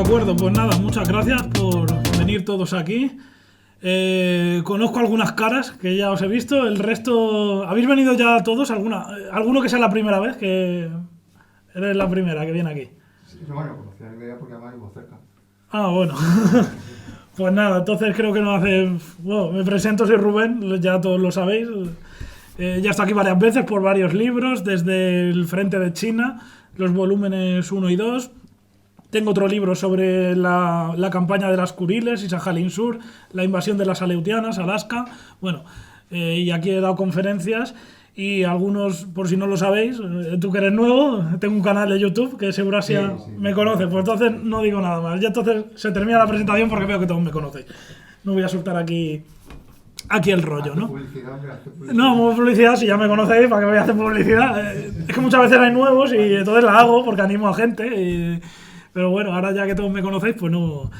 acuerdo, pues nada, muchas gracias por venir todos aquí. Conozco algunas caras que ya os he visto, el resto... ¿Habéis venido ya todos? ¿Alguno que sea la primera vez? Que eres la primera que viene aquí. Sí, no, bueno, conocía la idea porque además vivo cerca. Ah, bueno. Pues nada, entonces creo que no hace... Bueno, me presento, soy Rubén, ya todos lo sabéis. Ya he estado aquí varias veces por varios libros, desde El Frente de China, los volúmenes 1 y 2. Tengo otro libro sobre la campaña de las Kuriles y Sajalín Sur, la invasión de las Aleutianas, Alaska. Bueno, y aquí he dado conferencias y algunos, por si no lo sabéis, tú que eres nuevo, tengo un canal de YouTube que seguro así me conoce, pues entonces no digo nada más. Ya entonces se termina la presentación porque veo que todos me conocéis. No voy a soltar aquí el rollo, ¿no? No, publicidad, si ya me conocéis, ¿para qué voy a hacer publicidad? Es que muchas veces hay nuevos y entonces la hago porque animo a gente. Pero bueno, ahora ya que todos me conocéis, pues no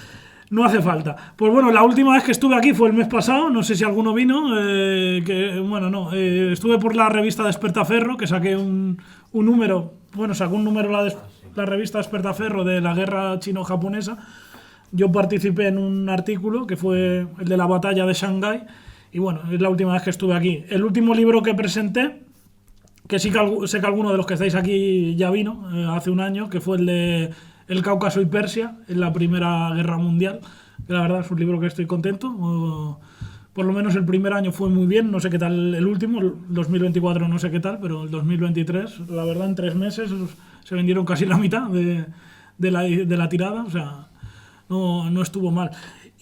hace falta. Pues bueno, la última vez que estuve aquí fue el mes pasado, no sé si alguno vino. Estuve por la revista Despertaferro, que saqué un número, sacó un número la revista Despertaferro de la guerra chino-japonesa. Yo participé en un artículo que fue el de la batalla de Shanghái. Y bueno, es la última vez que estuve aquí. El último libro que presenté, que sí que sé que alguno de los que estáis aquí ya vino, hace un año, que fue el de El Cáucaso y Persia, en la Primera Guerra Mundial, que la verdad es un libro que estoy contento. Por lo menos el primer año fue muy bien, no sé qué tal el último, el 2024 no sé qué tal, pero el 2023, la verdad, en 3 meses se vendieron casi la mitad de la tirada, o sea, no estuvo mal.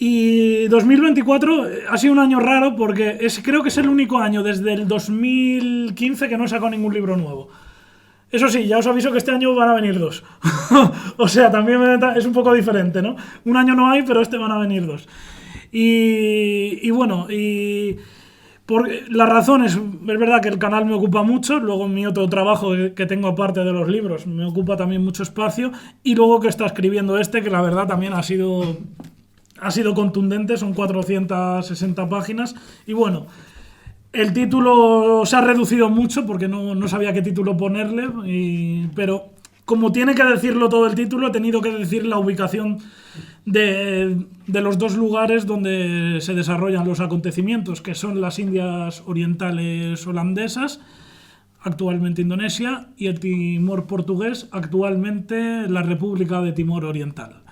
Y 2024 ha sido un año raro porque creo que es el único año desde el 2015 que no he sacado ningún libro nuevo. Eso sí, ya os aviso que este año van a venir 2. O sea, también es un poco diferente, ¿no? Un año no hay, pero van a venir 2. Y bueno, por las razones, es verdad que el canal me ocupa mucho, luego mi otro trabajo que tengo aparte de los libros me ocupa también mucho espacio, y luego que está escribiendo que la verdad también ha sido contundente, son 460 páginas, y bueno, el título se ha reducido mucho porque no sabía qué título ponerle, pero como tiene que decirlo todo el título, he tenido que decir la ubicación de los 2 lugares donde se desarrollan los acontecimientos, que son las Indias Orientales holandesas, actualmente Indonesia, y el Timor portugués, actualmente la República de Timor Oriental.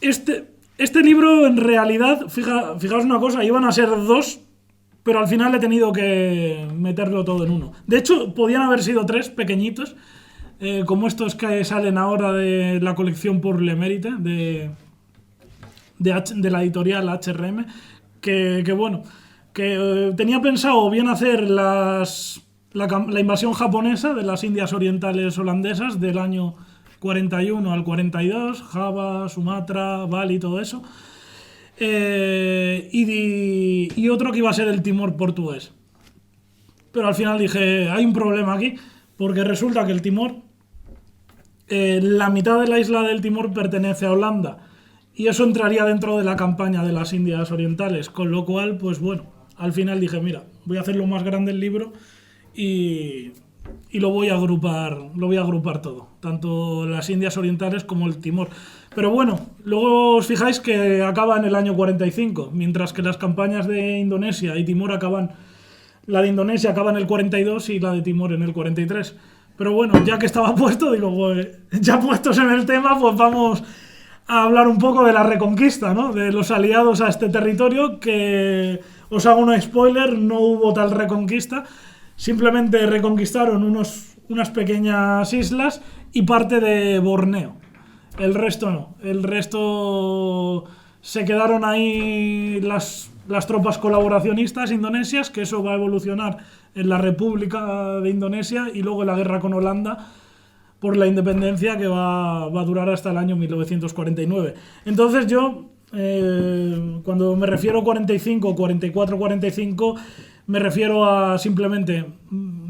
Este libro, en realidad, fijaos una cosa, iban a ser 2, pero al final he tenido que meterlo todo en uno. De hecho, podían haber sido 3 pequeñitos, como estos que salen ahora de la colección Pour le Mérite, de la editorial HRM, que tenía pensado bien hacer la invasión japonesa de las Indias Orientales holandesas del año 41 al 42, Java, Sumatra, Bali, todo eso. Y otro que iba a ser el Timor portugués. Pero al final dije, hay un problema aquí, porque resulta que el Timor, la mitad de la isla del Timor pertenece a Holanda, y eso entraría dentro de la campaña de las Indias Orientales, con lo cual, pues bueno, al final dije, mira, voy a hacer lo más grande el libro y lo voy a agrupar todo, tanto las Indias Orientales como el Timor. Pero bueno, luego os fijáis que acaba en el año 45, mientras que las campañas de Indonesia y Timor la de Indonesia acaba en el 42 y la de Timor en el 43. Pero bueno, ya que estaba puesto, digo, pues, ya puestos en el tema, pues vamos a hablar un poco de la reconquista, ¿no? De los aliados a este territorio, que os hago un spoiler, no hubo tal reconquista. Simplemente reconquistaron unas pequeñas islas y parte de Borneo. El resto no. El resto se quedaron ahí las tropas colaboracionistas indonesias, que eso va a evolucionar en la República de Indonesia y luego en la guerra con Holanda por la independencia, que va a durar hasta el año 1949. Entonces yo, cuando me refiero a 45, 44, 45... me refiero a simplemente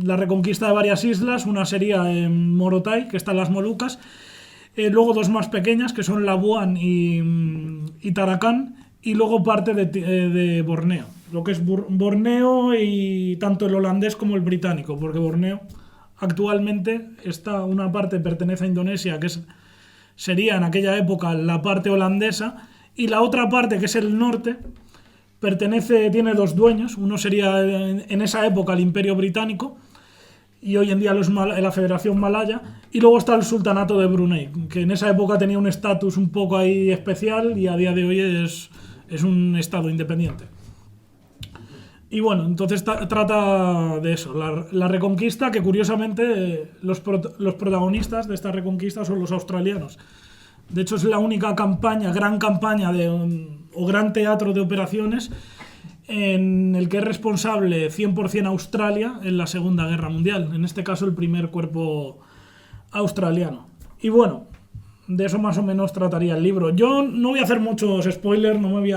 la reconquista de varias islas. Una sería en Morotai, que está en las Molucas. Luego 2 más pequeñas, que son Labuan y Tarakan. Y luego parte de Borneo. Lo que es Borneo, y tanto el holandés como el británico. Porque Borneo actualmente una parte pertenece a Indonesia, que es sería en aquella época la parte holandesa, y la otra parte, que es el norte, tiene dos dueños. Uno sería en esa época el Imperio Británico, y hoy en día la Federación Malaya, y luego está el Sultanato de Brunei, que en esa época tenía un estatus un poco ahí especial y a día de hoy es un estado independiente. Y bueno, entonces trata de eso, la reconquista, que curiosamente los protagonistas de esta reconquista son los australianos. De hecho, es la única gran campaña o gran teatro de operaciones en el que es responsable 100% Australia en la Segunda Guerra Mundial, en este caso el primer cuerpo australiano. Y bueno, de eso más o menos trataría el libro. Yo no voy a hacer muchos spoilers, no voy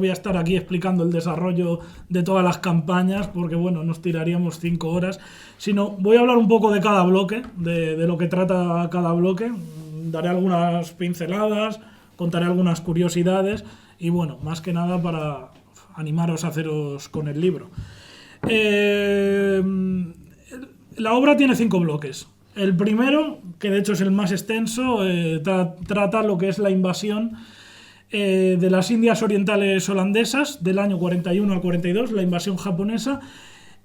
a estar aquí explicando el desarrollo de todas las campañas, porque bueno, nos tiraríamos 5 horas, sino voy a hablar un poco de cada bloque, de lo que trata cada bloque, daré algunas pinceladas, contaré algunas curiosidades, y bueno, más que nada para animaros a haceros con el libro. La obra tiene 5 bloques. El primero, que de hecho es el más extenso, trata lo que es la invasión de las Indias Orientales holandesas del año 41 al 42, la invasión japonesa,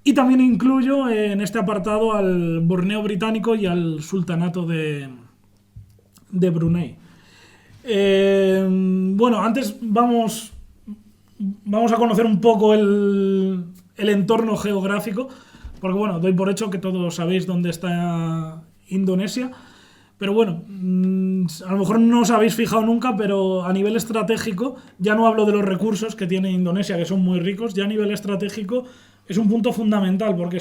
y también incluyo en este apartado al Borneo británico y al Sultanato de Brunei. Bueno, antes vamos a conocer un poco el entorno geográfico, porque bueno, doy por hecho que todos sabéis dónde está Indonesia, pero bueno, a lo mejor no os habéis fijado nunca, pero a nivel estratégico, ya no hablo de los recursos que tiene Indonesia, que son muy ricos, ya a nivel estratégico es un punto fundamental, porque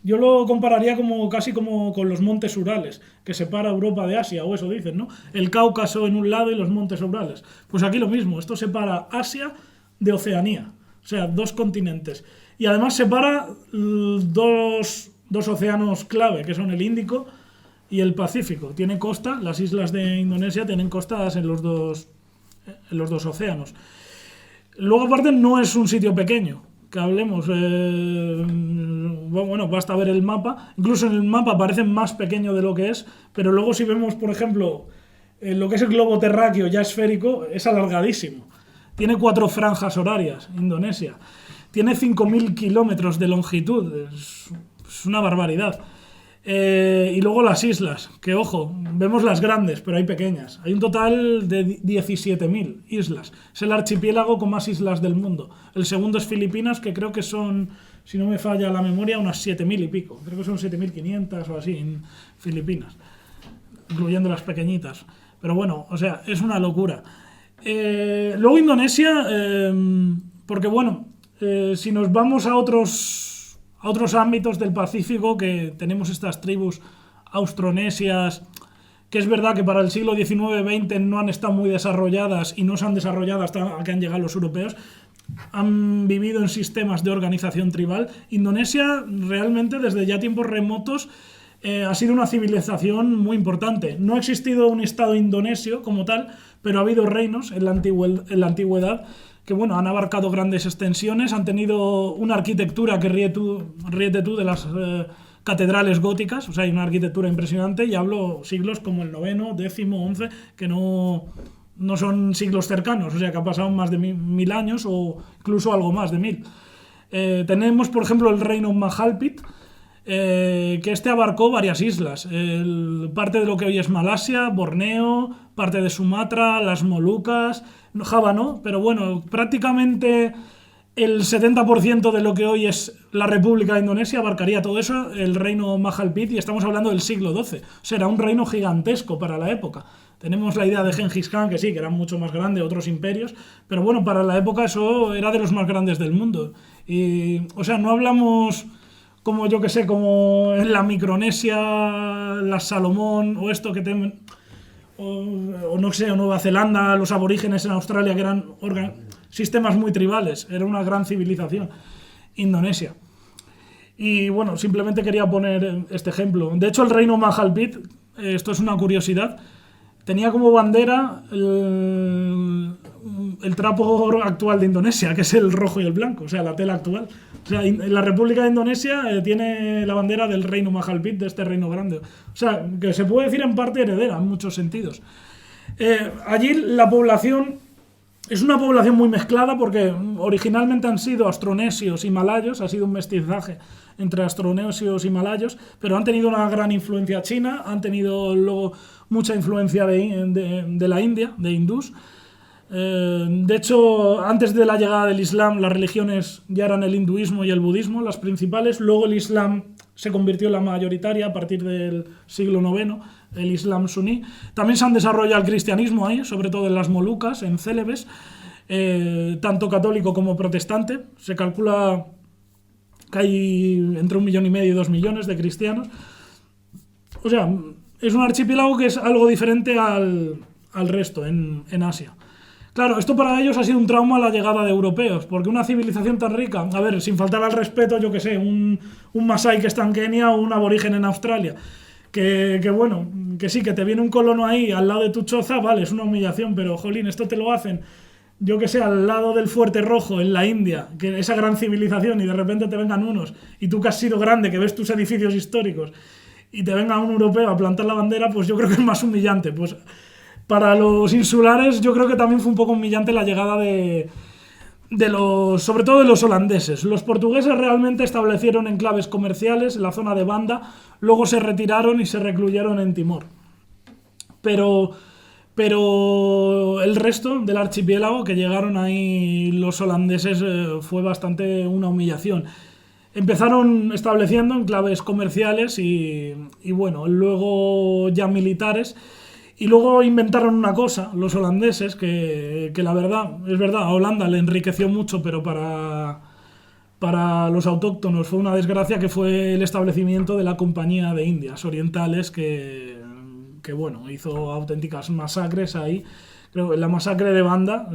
yo lo compararía casi como con los montes Urales, que separa Europa de Asia, o eso dicen, ¿no? El Cáucaso en un lado y los montes Urales. Pues aquí lo mismo, esto separa Asia de Oceanía, o sea, 2 continentes. Y además separa dos océanos clave, que son el Índico y el Pacífico. Tiene costa, las islas de Indonesia tienen costas en los dos océanos. Luego, aparte, no es un sitio pequeño, que hablemos. Bueno, basta ver el mapa. Incluso en el mapa parece más pequeño de lo que es, pero luego si vemos, por ejemplo, lo que es el globo terráqueo ya esférico, es alargadísimo. Tiene 4 franjas horarias, Indonesia. Tiene 5.000 kilómetros de longitud. Es una barbaridad. Y luego las islas, que ojo, vemos las grandes, pero hay pequeñas. Hay un total de 17.000 islas. Es el archipiélago con más islas del mundo. El segundo es Filipinas, que creo que son, si no me falla la memoria, unas 7.000 y pico. Creo que son 7.500 o así en Filipinas, incluyendo las pequeñitas. Pero bueno, o sea, es una locura. Luego Indonesia, porque bueno, si nos vamos a otros ámbitos del Pacífico, que tenemos estas tribus austronesias, que es verdad que para el siglo XIX-XX no han estado muy desarrolladas y no se han desarrollado hasta que han llegado los europeos, han vivido en sistemas de organización tribal. Indonesia realmente desde ya tiempos remotos ha sido una civilización muy importante. No ha existido un estado indonesio como tal, pero ha habido reinos en la antigüedad que bueno, han abarcado grandes extensiones, han tenido una arquitectura que ríete tú de las catedrales góticas, o sea, hay una arquitectura impresionante, y hablo siglos como el 9º, 10º, 11, que no son siglos cercanos, o sea, que ha pasado más de 1.000 años o incluso algo más de 1.000. Tenemos, por ejemplo, el reino Mahalpit, que abarcó varias islas, parte de lo que hoy es Malasia, Borneo, parte de Sumatra, las Molucas, Java no, pero bueno, prácticamente el 70% de lo que hoy es la República de Indonesia abarcaría todo eso, el reino Mahalpit, y estamos hablando del siglo XII, o sea, era un reino gigantesco para la época. Tenemos la idea de Gengis Khan, que sí, que era mucho más grande, otros imperios, pero bueno, para la época eso era de los más grandes del mundo. Y, o sea, no hablamos como yo que sé, como en la Micronesia, las Salomón, o esto que o no sé, o Nueva Zelanda, los aborígenes en Australia, que eran sistemas muy tribales, era una gran civilización, Indonesia. Y bueno, simplemente quería poner este ejemplo. De hecho, el reino Mahalpit, esto es una curiosidad, tenía como bandera el trapo actual de Indonesia, que es el rojo y el blanco, o sea, la tela actual. O sea, la República de Indonesia tiene la bandera del reino Mahalpit, de este reino grande. O sea, que se puede decir en parte heredera, en muchos sentidos. Allí la población es una población muy mezclada porque originalmente han sido austronesios y malayos, ha sido un mestizaje entre austronesios y malayos, pero han tenido una gran influencia china, han tenido luego mucha influencia de la India, de hindús. De hecho, antes de la llegada del Islam, las religiones ya eran el hinduismo y el budismo, las principales. Luego el Islam se convirtió en la mayoritaria a partir del siglo IX, el Islam suní. También se han desarrollado el cristianismo ahí, sobre todo en las Molucas, en Célebes, tanto católico como protestante. Se calcula que hay entre 1,5 millones y 2 millones de cristianos. O sea, es un archipiélago que es algo diferente al resto en Asia. Claro, esto para ellos ha sido un trauma la llegada de europeos, porque una civilización tan rica, a ver, sin faltar al respeto, yo que sé, un masái que está en Kenia o un aborigen en Australia, que bueno, que sí, que te viene un colono ahí al lado de tu choza, vale, es una humillación, pero jolín, esto te lo hacen, yo que sé, al lado del Fuerte Rojo, en la India, que esa gran civilización, y de repente te vengan unos, y tú que has sido grande, que ves tus edificios históricos, y te venga un europeo a plantar la bandera, pues yo creo que es más humillante, pues... Para los insulares yo creo que también fue un poco humillante la llegada sobre todo de los holandeses. Los portugueses realmente establecieron enclaves comerciales en la zona de Banda, luego se retiraron y se recluyeron en Timor. Pero el resto del archipiélago que llegaron ahí los holandeses fue bastante una humillación. Empezaron estableciendo enclaves comerciales y bueno, luego ya militares. Y luego inventaron una cosa, los holandeses, que la verdad, es verdad, a Holanda le enriqueció mucho, pero para los autóctonos fue una desgracia, que fue el establecimiento de la Compañía de Indias Orientales, que bueno, hizo auténticas masacres ahí. Creo la masacre de Banda,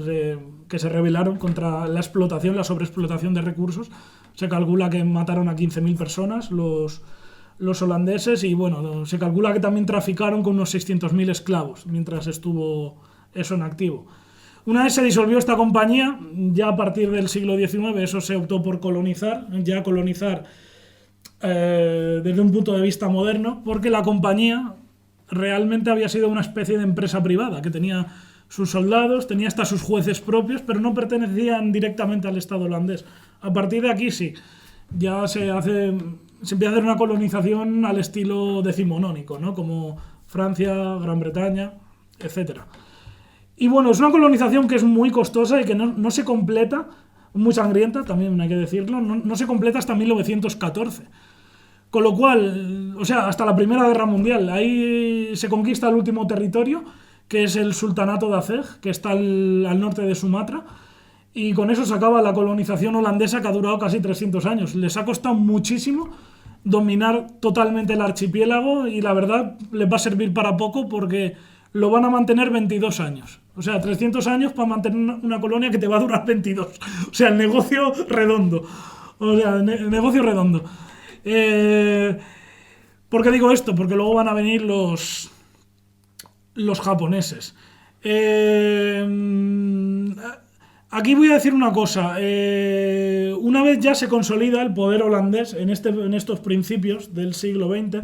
que se rebelaron contra la explotación, la sobreexplotación de recursos. Se calcula que mataron a 15.000 personas los holandeses, y bueno, se calcula que también traficaron con unos 600.000 esclavos mientras estuvo eso en activo. Una vez se disolvió esta compañía, ya a partir del siglo XIX eso se optó por colonizar desde un punto de vista moderno, porque la compañía realmente había sido una especie de empresa privada, que tenía sus soldados, tenía hasta sus jueces propios, pero no pertenecían directamente al Estado holandés. A partir de aquí sí, ya se empieza a hacer una colonización al estilo decimonónico, ¿no? Como Francia, Gran Bretaña, etc. Y bueno, es una colonización que es muy costosa y que no se completa, muy sangrienta, también hay que decirlo, no se completa hasta 1914. Con lo cual, o sea, hasta la Primera Guerra Mundial, ahí se conquista el último territorio, que es el Sultanato de Aceh, que está al norte de Sumatra. Y con eso se acaba la colonización holandesa, que ha durado casi 300 años. Les ha costado muchísimo dominar totalmente el archipiélago, y la verdad les va a servir para poco, porque lo van a mantener 22 años. O sea, 300 años para mantener una colonia que te va a durar 22. O sea, el negocio redondo. El negocio redondo. ¿Por qué digo esto? Porque luego van a venir los japoneses. Aquí voy a decir una cosa. Una vez ya se consolida el poder holandés en estos principios del siglo XX,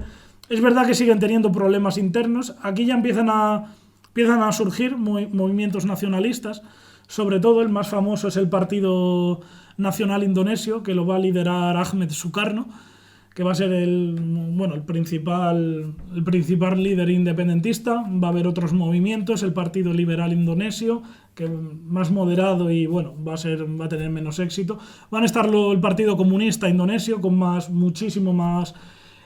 es verdad que siguen teniendo problemas internos. Aquí ya empiezan a surgir movimientos nacionalistas. Sobre todo el más famoso es el Partido Nacional Indonesio, que lo va a liderar Ahmed Sukarno, que va a ser el principal líder independentista. Va a haber otros movimientos, el Partido Liberal Indonesio, que más moderado y bueno, va a tener menos éxito. Van a estar el Partido Comunista Indonesio con muchísimo más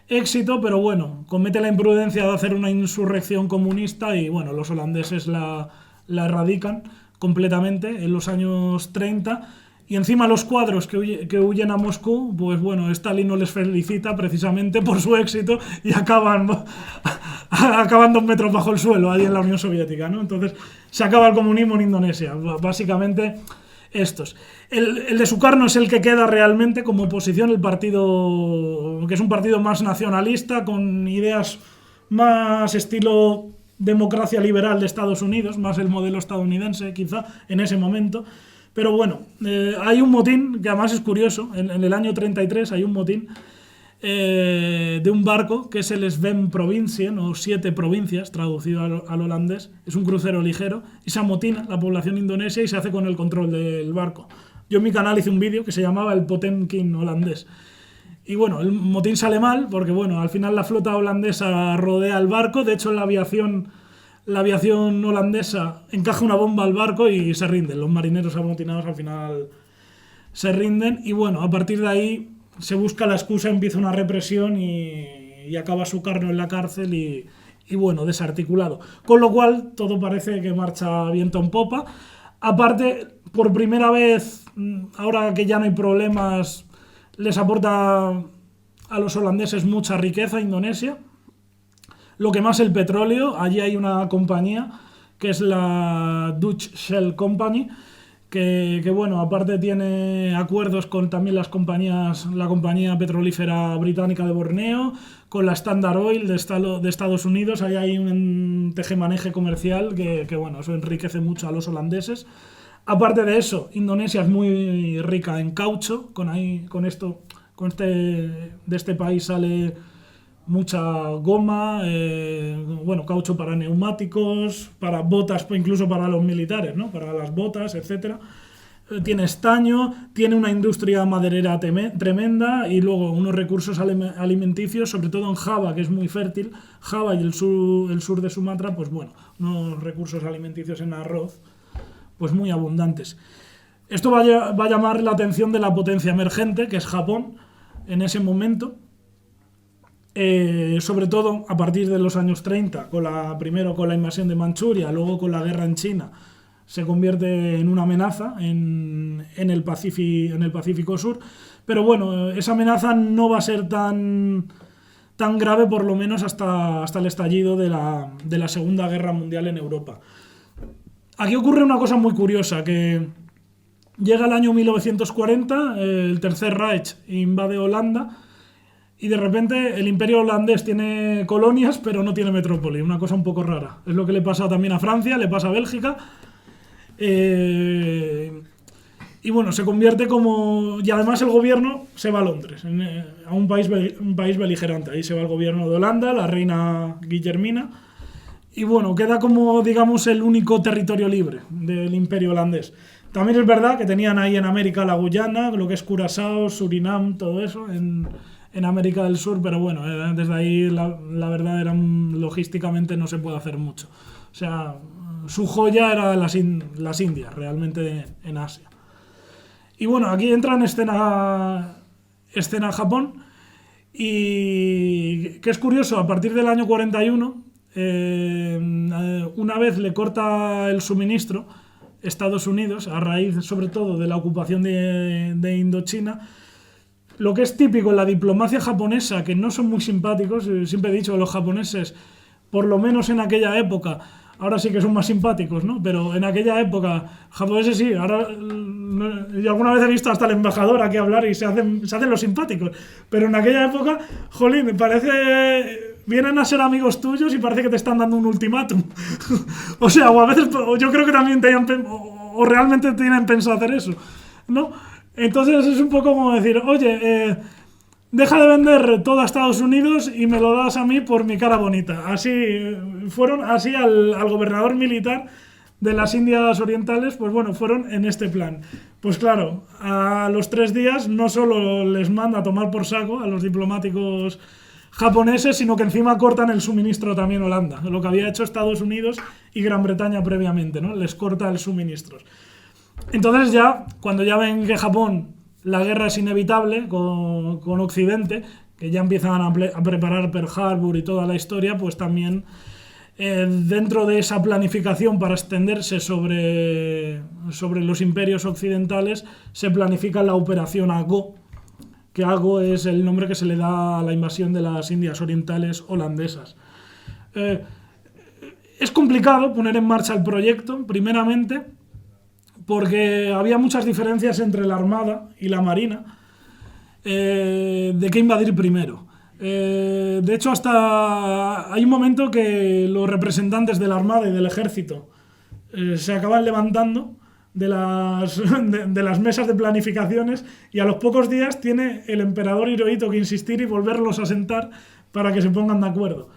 éxito, pero bueno, comete la imprudencia de hacer una insurrección comunista, y bueno, los holandeses la erradican completamente en los años 30. Y encima los cuadros que huyen a Moscú, pues bueno, Stalin no les felicita precisamente por su éxito, y acaban 2 metros bajo el suelo ahí en la Unión Soviética, ¿no? Entonces se acaba el comunismo en Indonesia, básicamente estos. El de Sukarno es el que queda realmente como oposición, el partido, que es un partido más nacionalista, con ideas más estilo democracia liberal de Estados Unidos, más el modelo estadounidense quizá en ese momento. Pero bueno, hay un motín, que además es curioso, en el año 33 hay un motín de un barco que es el Sven Provincien, o 7 provincias, traducido al holandés. Es un crucero ligero y se amotina la población indonesia y se hace con el control del barco. Yo en mi canal hice un vídeo que se llamaba el Potemkin holandés. Y bueno, el motín sale mal porque bueno, al final la flota holandesa rodea el barco. De hecho, la aviación holandesa encaja una bomba al barco y se rinden. Los marineros amotinados al final se rinden. Y bueno, a partir de ahí se busca la excusa, empieza una represión y acaba Sukarno en la cárcel y bueno, desarticulado. Con lo cual, todo parece que marcha viento en popa. Aparte, por primera vez, ahora que ya no hay problemas, les aporta a los holandeses mucha riqueza Indonesia. Lo que más el petróleo, allí hay una compañía que es la Dutch Shell Company, que bueno, aparte tiene acuerdos con también la compañía petrolífera británica de Borneo, con la Standard Oil de Estados Unidos. Ahí hay un tejemaneje comercial que bueno, eso enriquece mucho a los holandeses. Aparte de eso, Indonesia es muy rica en caucho. De este país sale mucha goma, caucho para neumáticos, para botas, incluso para los militares, ¿no? Para las botas, etcétera. Tiene estaño, tiene una industria maderera tremenda y luego unos recursos alimenticios, sobre todo en Java, que es muy fértil. Java y el sur de Sumatra, pues bueno, unos recursos alimenticios en arroz pues muy abundantes. Esto va a llamar la atención de la potencia emergente, que es Japón, en ese momento. Sobre todo a partir de los años 30, primero con la invasión de Manchuria, luego con la guerra en China, se convierte en una amenaza en el Pacífico Sur. Pero bueno, esa amenaza no va a ser tan grave, por lo menos hasta el estallido de la Segunda Guerra Mundial en Europa. Aquí ocurre una cosa muy curiosa, que llega el año 1940, el Tercer Reich invade Holanda, y de repente el imperio holandés tiene colonias, pero no tiene metrópoli. Una cosa un poco rara. Es lo que le pasa también a Francia, le pasa a Bélgica. Y bueno, se convierte como... Y además el gobierno se va a Londres, a un país beligerante. Ahí se va el gobierno de Holanda, la reina Guillermina. Y bueno, queda como, digamos, el único territorio libre del imperio holandés. También es verdad que tenían ahí en América la Guyana, lo que es Curazao, Surinam, todo eso, en América del Sur, pero bueno, desde ahí la verdad era logísticamente no se puede hacer mucho. O sea, su joya era las Indias, realmente en Asia. Y bueno, aquí entra en escena Japón, y que es curioso, a partir del año 41, una vez le corta el suministro Estados Unidos, a raíz sobre todo de la ocupación de Indochina. Lo que es típico en la diplomacia japonesa, que no son muy simpáticos, siempre he dicho que los japoneses, por lo menos en aquella época, ahora sí que son más simpáticos, ¿no? Pero en aquella época, japoneses sí, ahora yo alguna vez he visto hasta el embajador aquí hablar y se hacen los simpáticos, pero en aquella época, jolín, me parece... Vienen a ser amigos tuyos y parece que te están dando un ultimátum. O sea, o a veces, yo creo que también o realmente tienen pensado hacer eso, ¿no? Entonces es un poco como decir, oye, deja de vender todo a Estados Unidos y me lo das a mí por mi cara bonita. Así fueron, al gobernador militar de las Indias Orientales, pues bueno, fueron en este plan. Pues claro, a los 3 días no solo les manda a tomar por saco a los diplomáticos japoneses, sino que encima cortan el suministro también Holanda, lo que había hecho Estados Unidos y Gran Bretaña previamente, ¿no? Les corta el suministro. Entonces ya, cuando ya ven que Japón, la guerra es inevitable con Occidente, que ya empiezan a preparar Pearl Harbor y toda la historia, pues también dentro de esa planificación para extenderse sobre los imperios occidentales, se planifica la operación Ago, que Ago es el nombre que se le da a la invasión de las Indias Orientales holandesas. Es complicado poner en marcha el proyecto, primeramente, porque había muchas diferencias entre la Armada y la Marina de qué invadir primero. De hecho, hasta hay un momento que los representantes de la Armada y del Ejército se acaban levantando de las mesas de planificaciones, y a los pocos días tiene el emperador Hirohito que insistir y volverlos a sentar para que se pongan de acuerdo.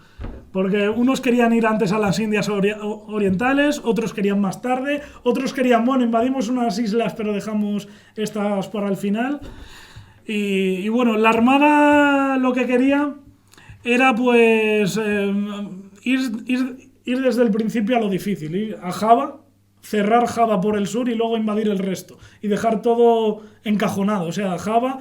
Porque unos querían ir antes a las Indias Orientales, otros querían más tarde, otros querían, bueno, invadimos unas islas pero dejamos estas para el final. Y bueno, la Armada lo que quería era pues ir desde el principio a lo difícil, ir a Java, cerrar Java por el sur y luego invadir el resto y dejar todo encajonado, o sea, Java,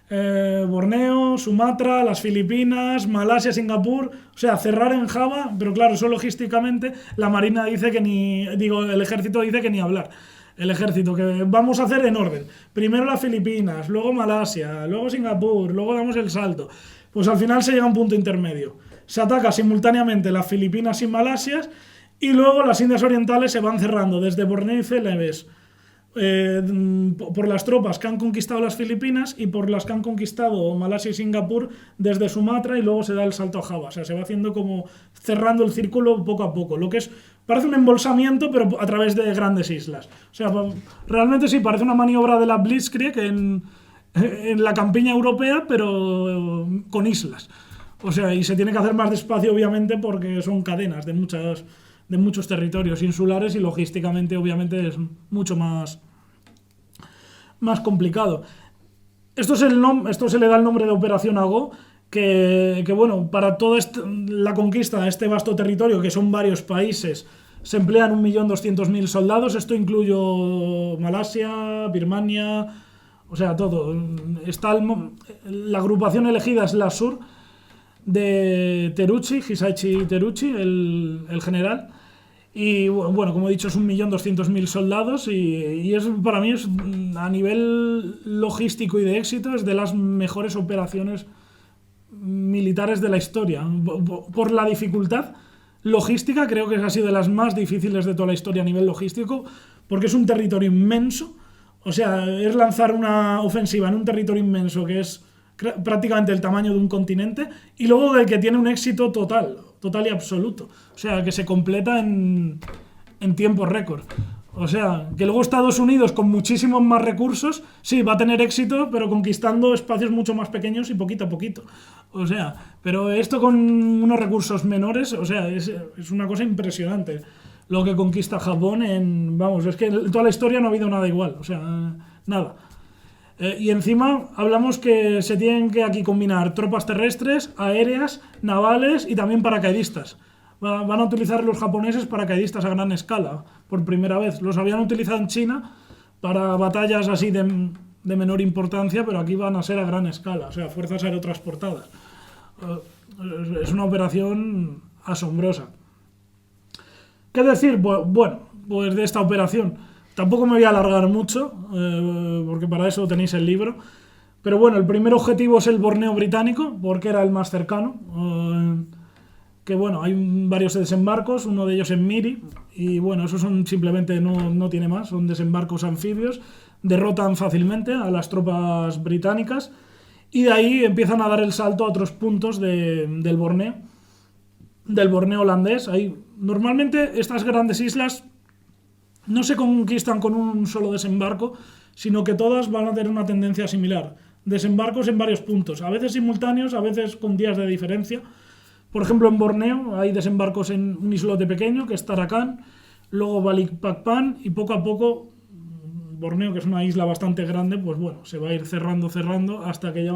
Borneo, Sumatra, las Filipinas, Malasia, Singapur, o sea, cerrar en Java, pero claro, eso logísticamente la Marina dice que el ejército dice que ni hablar. El ejército, que vamos a hacer en orden. Primero las Filipinas, luego Malasia, luego Singapur, luego damos el salto. Pues al final se llega a un punto intermedio. Se ataca simultáneamente las Filipinas y Malasias, y luego las Indias Orientales se van cerrando desde Borneo y Celebes por las tropas que han conquistado las Filipinas y por las que han conquistado Malasia y Singapur desde Sumatra, y luego se da el salto a Java. O sea, se va haciendo como cerrando el círculo poco a poco. Lo que parece un embolsamiento, pero a través de grandes islas. O sea, realmente sí, parece una maniobra de la Blitzkrieg en la campiña europea, pero con islas. O sea, y se tiene que hacer más despacio, obviamente, porque son cadenas de muchos territorios insulares, y logísticamente obviamente es mucho más complicado. Esto se le da el nombre de Operación Ago, que bueno, para toda la conquista de este vasto territorio, que son varios países, se emplean 1.200.000 soldados. Esto incluye Malasia, Birmania, o sea, todo. La agrupación elegida es la Sur, de Terauchi, Hisaichi Terauchi, el general. Y bueno, como he dicho, es 1.200.000 soldados, y para mí a nivel logístico y de éxito es de las mejores operaciones militares de la historia. Por la dificultad logística, creo que ha sido de las más difíciles de toda la historia a nivel logístico, porque es un territorio inmenso. O sea, es lanzar una ofensiva en un territorio inmenso que es prácticamente el tamaño de un continente, y luego de que tiene un éxito total y absoluto. O sea, que se completa en tiempo récord. O sea, que luego Estados Unidos, con muchísimos más recursos, sí, va a tener éxito, pero conquistando espacios mucho más pequeños y poquito a poquito. O sea, pero esto con unos recursos menores, o sea, es una cosa impresionante lo que conquista Japón vamos, es que en toda la historia no ha habido nada igual. O sea, nada. Y encima hablamos que se tienen que aquí combinar tropas terrestres, aéreas, navales y también paracaidistas. Van a utilizar los japoneses paracaidistas a gran escala, por primera vez. Los habían utilizado en China para batallas así de menor importancia, pero aquí van a ser a gran escala, o sea, fuerzas aerotransportadas. Es una operación asombrosa. ¿Qué decir? Bueno, pues de esta operación tampoco me voy a alargar mucho, porque para eso tenéis el libro. Pero bueno, el primer objetivo es el Borneo británico, porque era el más cercano. Que bueno, hay varios desembarcos, uno de ellos en Miri, y bueno, esos son simplemente, no tiene más, son desembarcos anfibios, derrotan fácilmente a las tropas británicas, y de ahí empiezan a dar el salto a otros puntos del Borneo holandés. Ahí, normalmente estas grandes islas no se conquistan con un solo desembarco, sino que todas van a tener una tendencia similar. Desembarcos en varios puntos, a veces simultáneos, a veces con días de diferencia. Por ejemplo, en Borneo hay desembarcos en un islote pequeño, que es Tarakan, luego Balikpapan, y poco a poco Borneo, que es una isla bastante grande, pues bueno, se va a ir cerrando hasta que ya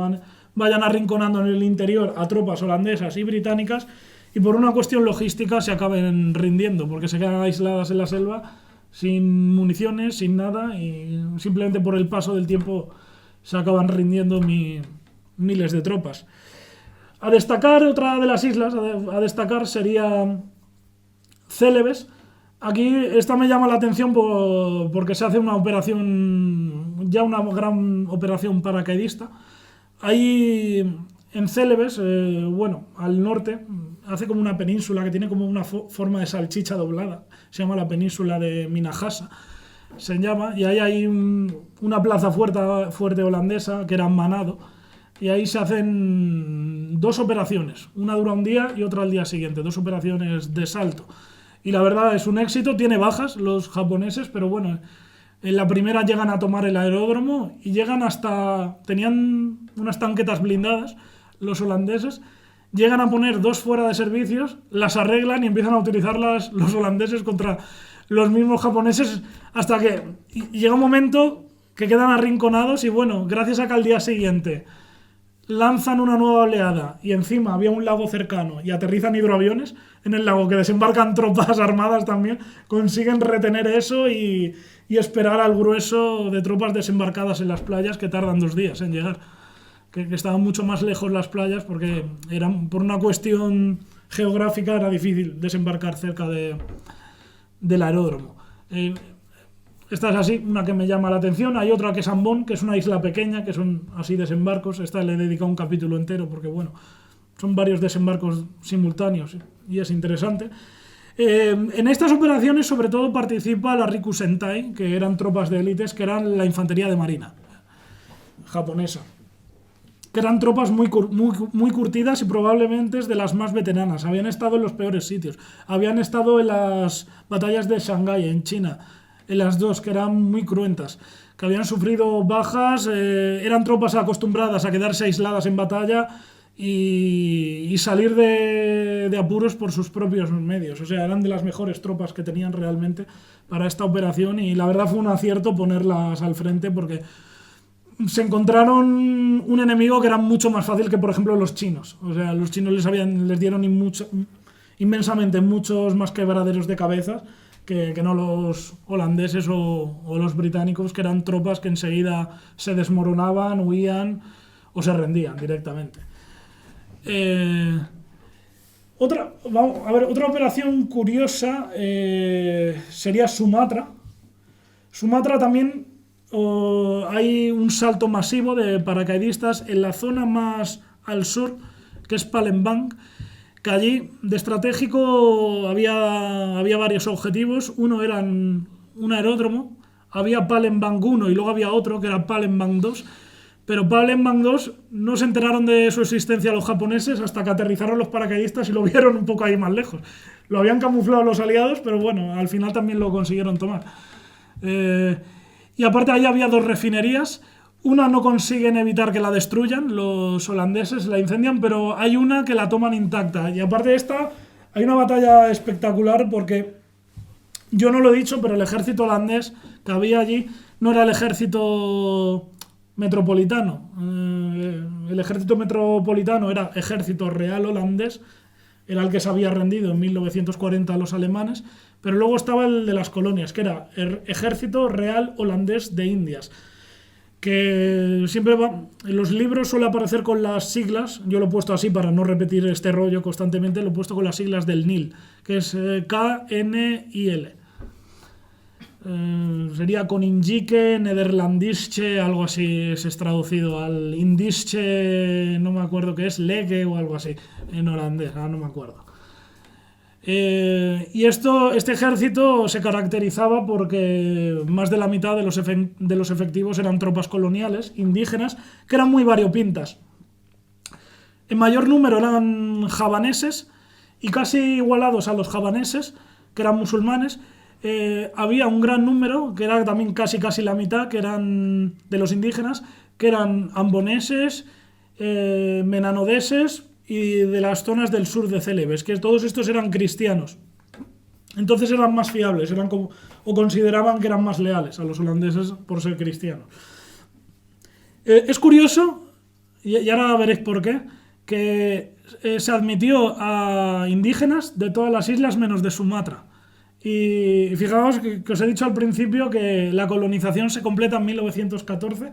vayan arrinconando en el interior a tropas holandesas y británicas, y por una cuestión logística se acaben rindiendo, porque se quedan aisladas en la selva, sin municiones, sin nada, y simplemente por el paso del tiempo se acaban rindiendo miles de tropas. A destacar, otra de las islas a destacar sería Celebes. Aquí esta me llama la atención porque se hace una gran operación paracaidista. Ahí en Celebes, al norte, hace como una península que tiene como una forma de salchicha doblada. Se llama la península de Minahasa, se llama, y ahí hay una plaza fuerte holandesa, que era Manado, y ahí se hacen 2 operaciones. Una dura un día y otra al día siguiente. 2 operaciones de salto. Y la verdad es un éxito. Tiene bajas los japoneses, pero bueno, en la primera llegan a tomar el aeródromo y llegan hasta... Tenían unas tanquetas blindadas, los holandeses. Llegan a poner 2 fuera de servicios, las arreglan y empiezan a utilizarlas los holandeses contra los mismos japoneses hasta que llega un momento que quedan arrinconados y bueno, gracias a que al día siguiente lanzan una nueva oleada y encima había un lago cercano y aterrizan hidroaviones en el lago que desembarcan tropas armadas también, consiguen retener eso y esperar al grueso de tropas desembarcadas en las playas que tardan 2 días en llegar. Que estaban mucho más lejos las playas porque por una cuestión geográfica era difícil desembarcar cerca del aeródromo. Esta es así, una que me llama la atención. Hay otra que es Ambon, que es una isla pequeña, que son así desembarcos. Esta le he dedicado un capítulo entero porque bueno, son varios desembarcos simultáneos y es interesante. En estas operaciones sobre todo participa la Riku Sentai, que eran tropas de élites, que eran la infantería de marina japonesa, que eran tropas muy curtidas y probablemente de las más veteranas. Habían estado en los peores sitios. Habían estado en las batallas de Shanghái, en China, en las 2, que eran muy cruentas, que habían sufrido bajas, eran tropas acostumbradas a quedarse aisladas en batalla y salir de apuros por sus propios medios. O sea, eran de las mejores tropas que tenían realmente para esta operación y la verdad fue un acierto ponerlas al frente porque se encontraron un enemigo que era mucho más fácil que, por ejemplo, los chinos. O sea, los chinos les dieron inmensamente muchos más quebraderos de cabezas que no los holandeses o los británicos, que eran tropas que enseguida se desmoronaban, huían o se rendían directamente. Otra operación curiosa sería Sumatra. Sumatra también hay un salto masivo de paracaidistas en la zona más al sur, que es Palembang, que allí de estratégico había varios objetivos. Uno era un aeródromo, había Palembang 1 y luego había otro que era Palembang 2, pero Palembang 2 no se enteraron de su existencia los japoneses hasta que aterrizaron los paracaidistas y lo vieron un poco ahí más lejos. Lo habían camuflado los aliados, pero bueno, al final también lo consiguieron tomar. Y aparte ahí había 2 refinerías. Una no consiguen evitar que la destruyan, los holandeses la incendian, pero hay una que la toman intacta. Y aparte de esta, hay una batalla espectacular porque, yo no lo he dicho, pero el ejército holandés que había allí no era el ejército metropolitano. El ejército metropolitano era ejército real holandés, era el que se había rendido en 1940 a los alemanes, pero luego estaba el de las colonias, que era el Ejército Real Holandés de Indias, que siempre en los libros suele aparecer con las siglas. Yo lo he puesto así para no repetir este rollo constantemente, lo he puesto con las siglas del NIL, que es KNIL. Sería Koninklijke Nederlandische, algo así es traducido al Indische, no me acuerdo qué es, Lege o algo así, en holandés, no me acuerdo. Y este ejército se caracterizaba porque más de la mitad de los efectivos eran tropas coloniales, indígenas, que eran muy variopintas. En mayor número eran javaneses y casi igualados a los javaneses, que eran musulmanes. Había un gran número, que era también casi la mitad, que eran de los indígenas, que eran amboneses, menanodeses y de las zonas del sur de Celebes, que todos estos eran cristianos. Entonces eran más fiables, o consideraban que eran más leales a los holandeses por ser cristianos. Es curioso, y ahora veréis por qué, que se admitió a indígenas de todas las islas menos de Sumatra. Y fijaos que os he dicho al principio que la colonización se completa en 1914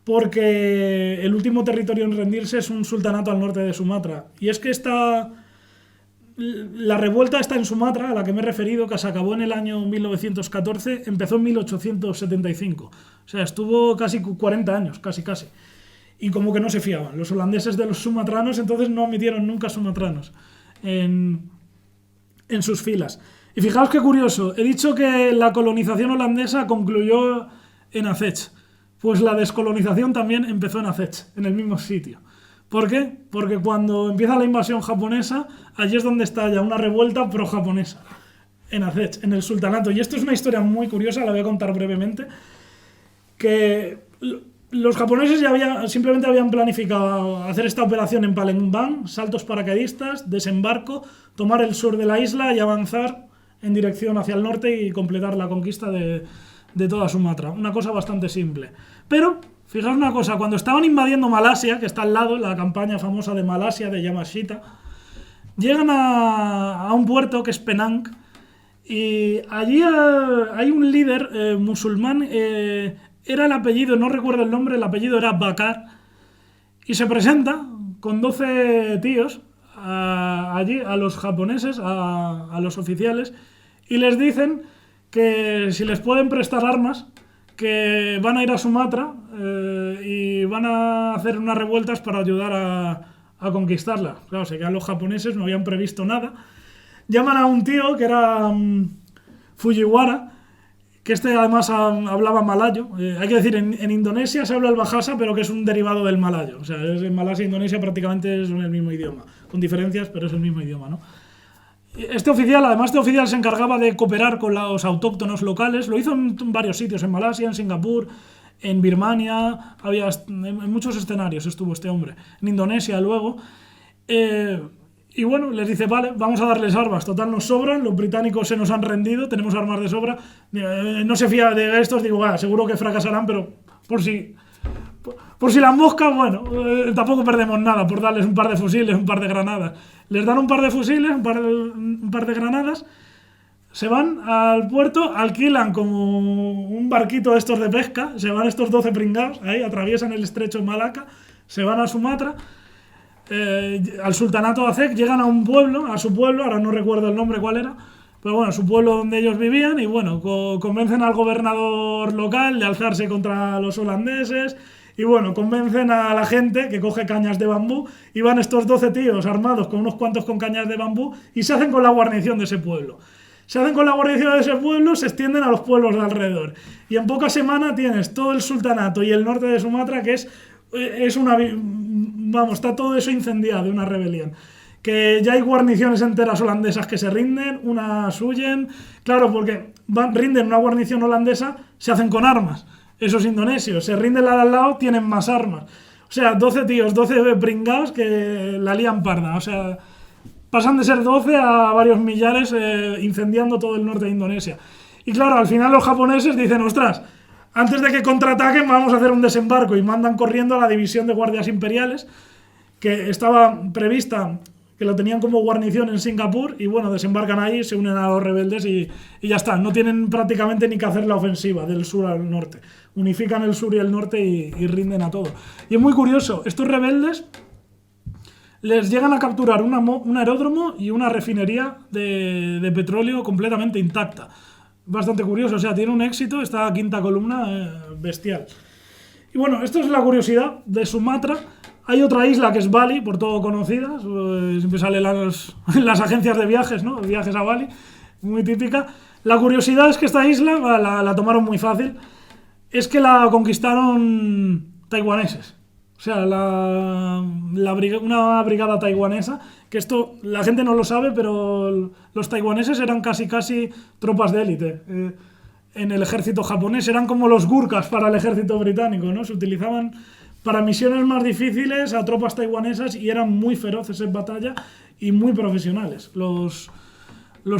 porque el último territorio en rendirse es un sultanato al norte de Sumatra. Y es que la revuelta está en Sumatra, a la que me he referido, que se acabó en el año 1914, empezó en 1875. O sea, estuvo casi 40 años, casi. Y como que no se fiaban los holandeses de los sumatranos, entonces no admitieron nunca sumatranos en sus filas. Y fijaos qué curioso, he dicho que la colonización holandesa concluyó en Acech. Pues la descolonización también empezó en Acech, en el mismo sitio. ¿Por qué? Porque cuando empieza la invasión japonesa, allí es donde estalla una revuelta pro-japonesa, en Aceh, en el sultanato. Y esto es una historia muy curiosa, la voy a contar brevemente, que los japoneses simplemente habían planificado hacer esta operación en Palembang, saltos paracaidistas, desembarco, tomar el sur de la isla y avanzar en dirección hacia el norte y completar la conquista de toda Sumatra. Una cosa bastante simple. Pero, fijaos una cosa, cuando estaban invadiendo Malasia, que está al lado, la campaña famosa de Malasia, de Yamashita, llegan a un puerto que es Penang, y allí hay un líder musulmán, era el apellido, no recuerdo el nombre, el apellido era Bakar, y se presenta con 12 tíos allí a los japoneses, a los oficiales, y les dicen que si les pueden prestar armas, que van a ir a Sumatra y van a hacer unas revueltas para ayudar a conquistarla. Claro, sé que los japoneses no habían previsto nada. Llaman a un tío que era Fujiwara, que además hablaba malayo. Hay que decir, en Indonesia se habla el Bahasa, pero que es un derivado del malayo. O sea, en Malasia e Indonesia prácticamente son el mismo idioma, con diferencias, pero es el mismo idioma, ¿no? Este oficial se encargaba de cooperar con los autóctonos locales. Lo hizo en varios sitios, en Malasia, en Singapur, en Birmania, en muchos escenarios estuvo este hombre. En Indonesia luego. Y bueno, les dice, vale, vamos a darles armas, total nos sobran, los británicos se nos han rendido, tenemos armas de sobra, no se fía de estos, digo, seguro que fracasarán, pero por si las moscas, bueno, tampoco perdemos nada por darles un par de fusiles, un par de granadas. Les dan un par de fusiles, un par de granadas, se van al puerto, alquilan como un barquito de estos de pesca, se van estos 12 pringados, ahí atraviesan el estrecho de Malaca, se van a Sumatra, al sultanato de Aceh, llegan a su pueblo, ahora no recuerdo el nombre cuál era, pero bueno, su pueblo donde ellos vivían, y bueno, convencen al gobernador local de alzarse contra los holandeses, y bueno, convencen a la gente que coge cañas de bambú, y van estos 12 tíos armados con unos cuantos con cañas de bambú, y se hacen con la guarnición de ese pueblo. Se extienden a los pueblos de alrededor, y en pocas semanas tienes todo el sultanato y el norte de Sumatra, que está todo eso incendiado, una rebelión. Que ya hay guarniciones enteras holandesas que se rinden, unas huyen, claro, porque rinden una guarnición holandesa, se hacen con armas. Esos indonesios, se rinden la de al lado, tienen más armas. O sea, 12 tíos, 12 pringados que la lían parda. O sea, pasan de ser 12 a varios millares incendiando todo el norte de Indonesia. Y claro, al final los japoneses dicen, ostras, antes de que contraataquen vamos a hacer un desembarco, y mandan corriendo a la división de guardias imperiales, que estaba prevista, que lo tenían como guarnición en Singapur, y bueno, desembarcan ahí, se unen a los rebeldes y ya está. No tienen prácticamente ni que hacer la ofensiva del sur al norte. Unifican el sur y el norte y rinden a todo. Y es muy curioso, estos rebeldes les llegan a capturar un aeródromo y una refinería de petróleo completamente intacta. Bastante curioso, o sea, tiene un éxito esta quinta columna bestial. Y bueno, esto es la curiosidad de Sumatra. Hay otra isla que es Bali, por todo conocida, siempre sale las agencias de viajes, ¿no? Viajes a Bali, muy típica. La curiosidad es que esta isla la tomaron muy fácil, es que la conquistaron taiwaneses. O sea, una brigada taiwanesa, que esto la gente no lo sabe, pero los taiwaneses eran casi tropas de élite. En el ejército japonés eran como los gurkhas para el ejército británico, ¿no? Se utilizaban para misiones más difíciles a tropas taiwanesas y eran muy feroces en batalla y muy profesionales los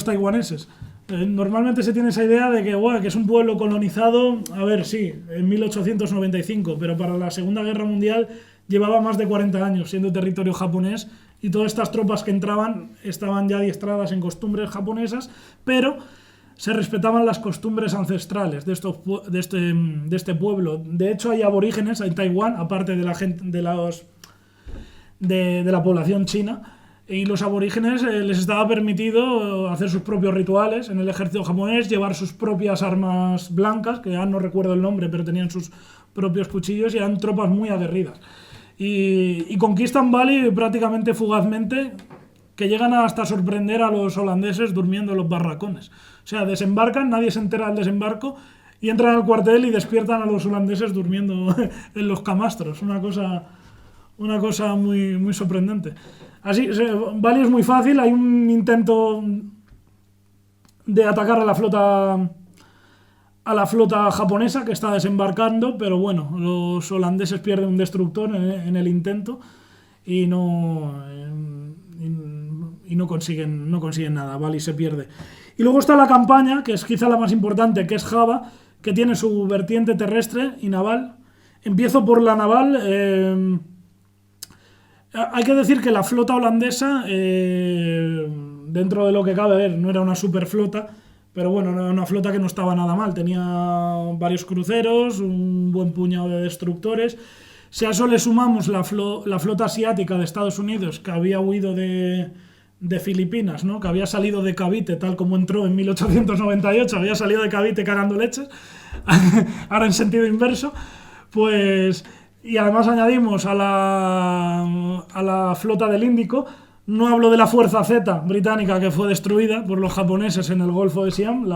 taiwaneses. Normalmente se tiene esa idea de que es un pueblo colonizado, a ver, sí, en 1895, pero para la Segunda Guerra Mundial llevaba más de 40 años siendo territorio japonés, y todas estas tropas que entraban estaban ya adiestradas en costumbres japonesas, pero se respetaban las costumbres ancestrales de este pueblo. De hecho, hay aborígenes en Taiwán, aparte de la gente de la población china, y los aborígenes les estaba permitido hacer sus propios rituales en el ejército japonés, llevar sus propias armas blancas, que ya no recuerdo el nombre, pero tenían sus propios cuchillos, y eran tropas muy aguerridas. Y conquistan Bali prácticamente fugazmente, que llegan hasta sorprender a los holandeses durmiendo en los barracones. O sea, desembarcan, nadie se entera del desembarco, y entran al cuartel y despiertan a los holandeses durmiendo en los camastros. Una cosa Una cosa muy, muy sorprendente. Así, Bali es muy fácil, hay un intento de atacar a la flota japonesa que está desembarcando, pero bueno, los holandeses pierden un destructor en el intento y no consiguen nada. Bali se pierde. Y luego está la campaña, que es quizá la más importante, que es Java, que tiene su vertiente terrestre y naval. Empiezo por la naval. Hay que decir que la flota holandesa, dentro de lo que cabe ver, no era una superflota, pero bueno, era una flota que no estaba nada mal. Tenía varios cruceros, un buen puñado de destructores. Si a eso le sumamos la flota asiática de Estados Unidos, que había huido de Filipinas, ¿no? Que había salido de Cavite, tal como entró en 1898, había salido de Cavite cagando leches, ahora en sentido inverso, pues... Y además añadimos a la flota del Índico. No hablo de la Fuerza Z británica, que fue destruida por los japoneses en el Golfo de Siam,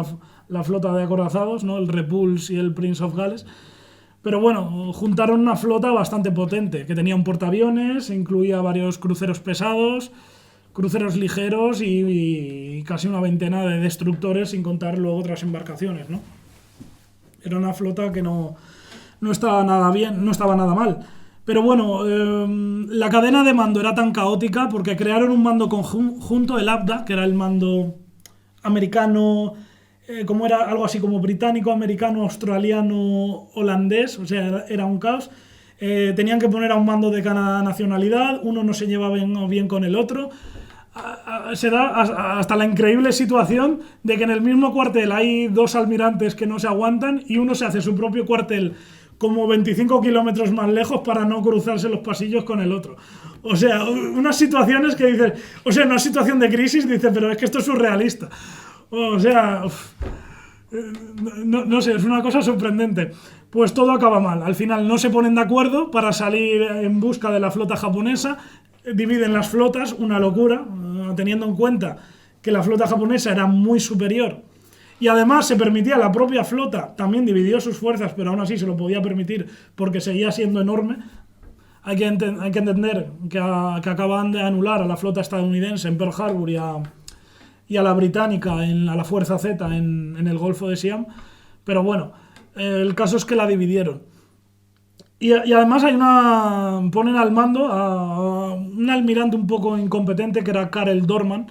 la flota de acorazados, ¿no? El Repulse y el Prince of Gales. Pero bueno, juntaron una flota bastante potente, que tenía un portaaviones, incluía varios cruceros pesados, cruceros ligeros y casi una veintena de destructores, sin contar luego otras embarcaciones, ¿no? Era una flota que no estaba nada bien, no estaba nada mal. Pero bueno, la cadena de mando era tan caótica porque crearon un mando conjunto, el ABDA, que era el mando americano, como era algo así como británico, americano, australiano, holandés, o sea, era un caos. Tenían que poner a un mando de cada nacionalidad, uno no se llevaba bien con el otro. Se da hasta la increíble situación de que en el mismo cuartel hay dos almirantes que no se aguantan y uno se hace su propio cuartel como 25 kilómetros más lejos para no cruzarse los pasillos con el otro. O sea, unas situaciones que dices... O sea, una situación de crisis, dices, pero es que esto es surrealista. O sea... No sé, es una cosa sorprendente. Pues todo acaba mal. Al final no se ponen de acuerdo para salir en busca de la flota japonesa. Dividen las flotas, una locura, teniendo en cuenta que la flota japonesa era muy superior. Y además se permitía, la propia flota también dividió sus fuerzas, pero aún así se lo podía permitir porque seguía siendo enorme. Hay que entender que acaban de anular a la flota estadounidense en Pearl Harbor y a la británica, a la Fuerza Z en el Golfo de Siam. Pero bueno, el caso es que la dividieron. Y además ponen al mando a un almirante un poco incompetente que era Karel Doorman,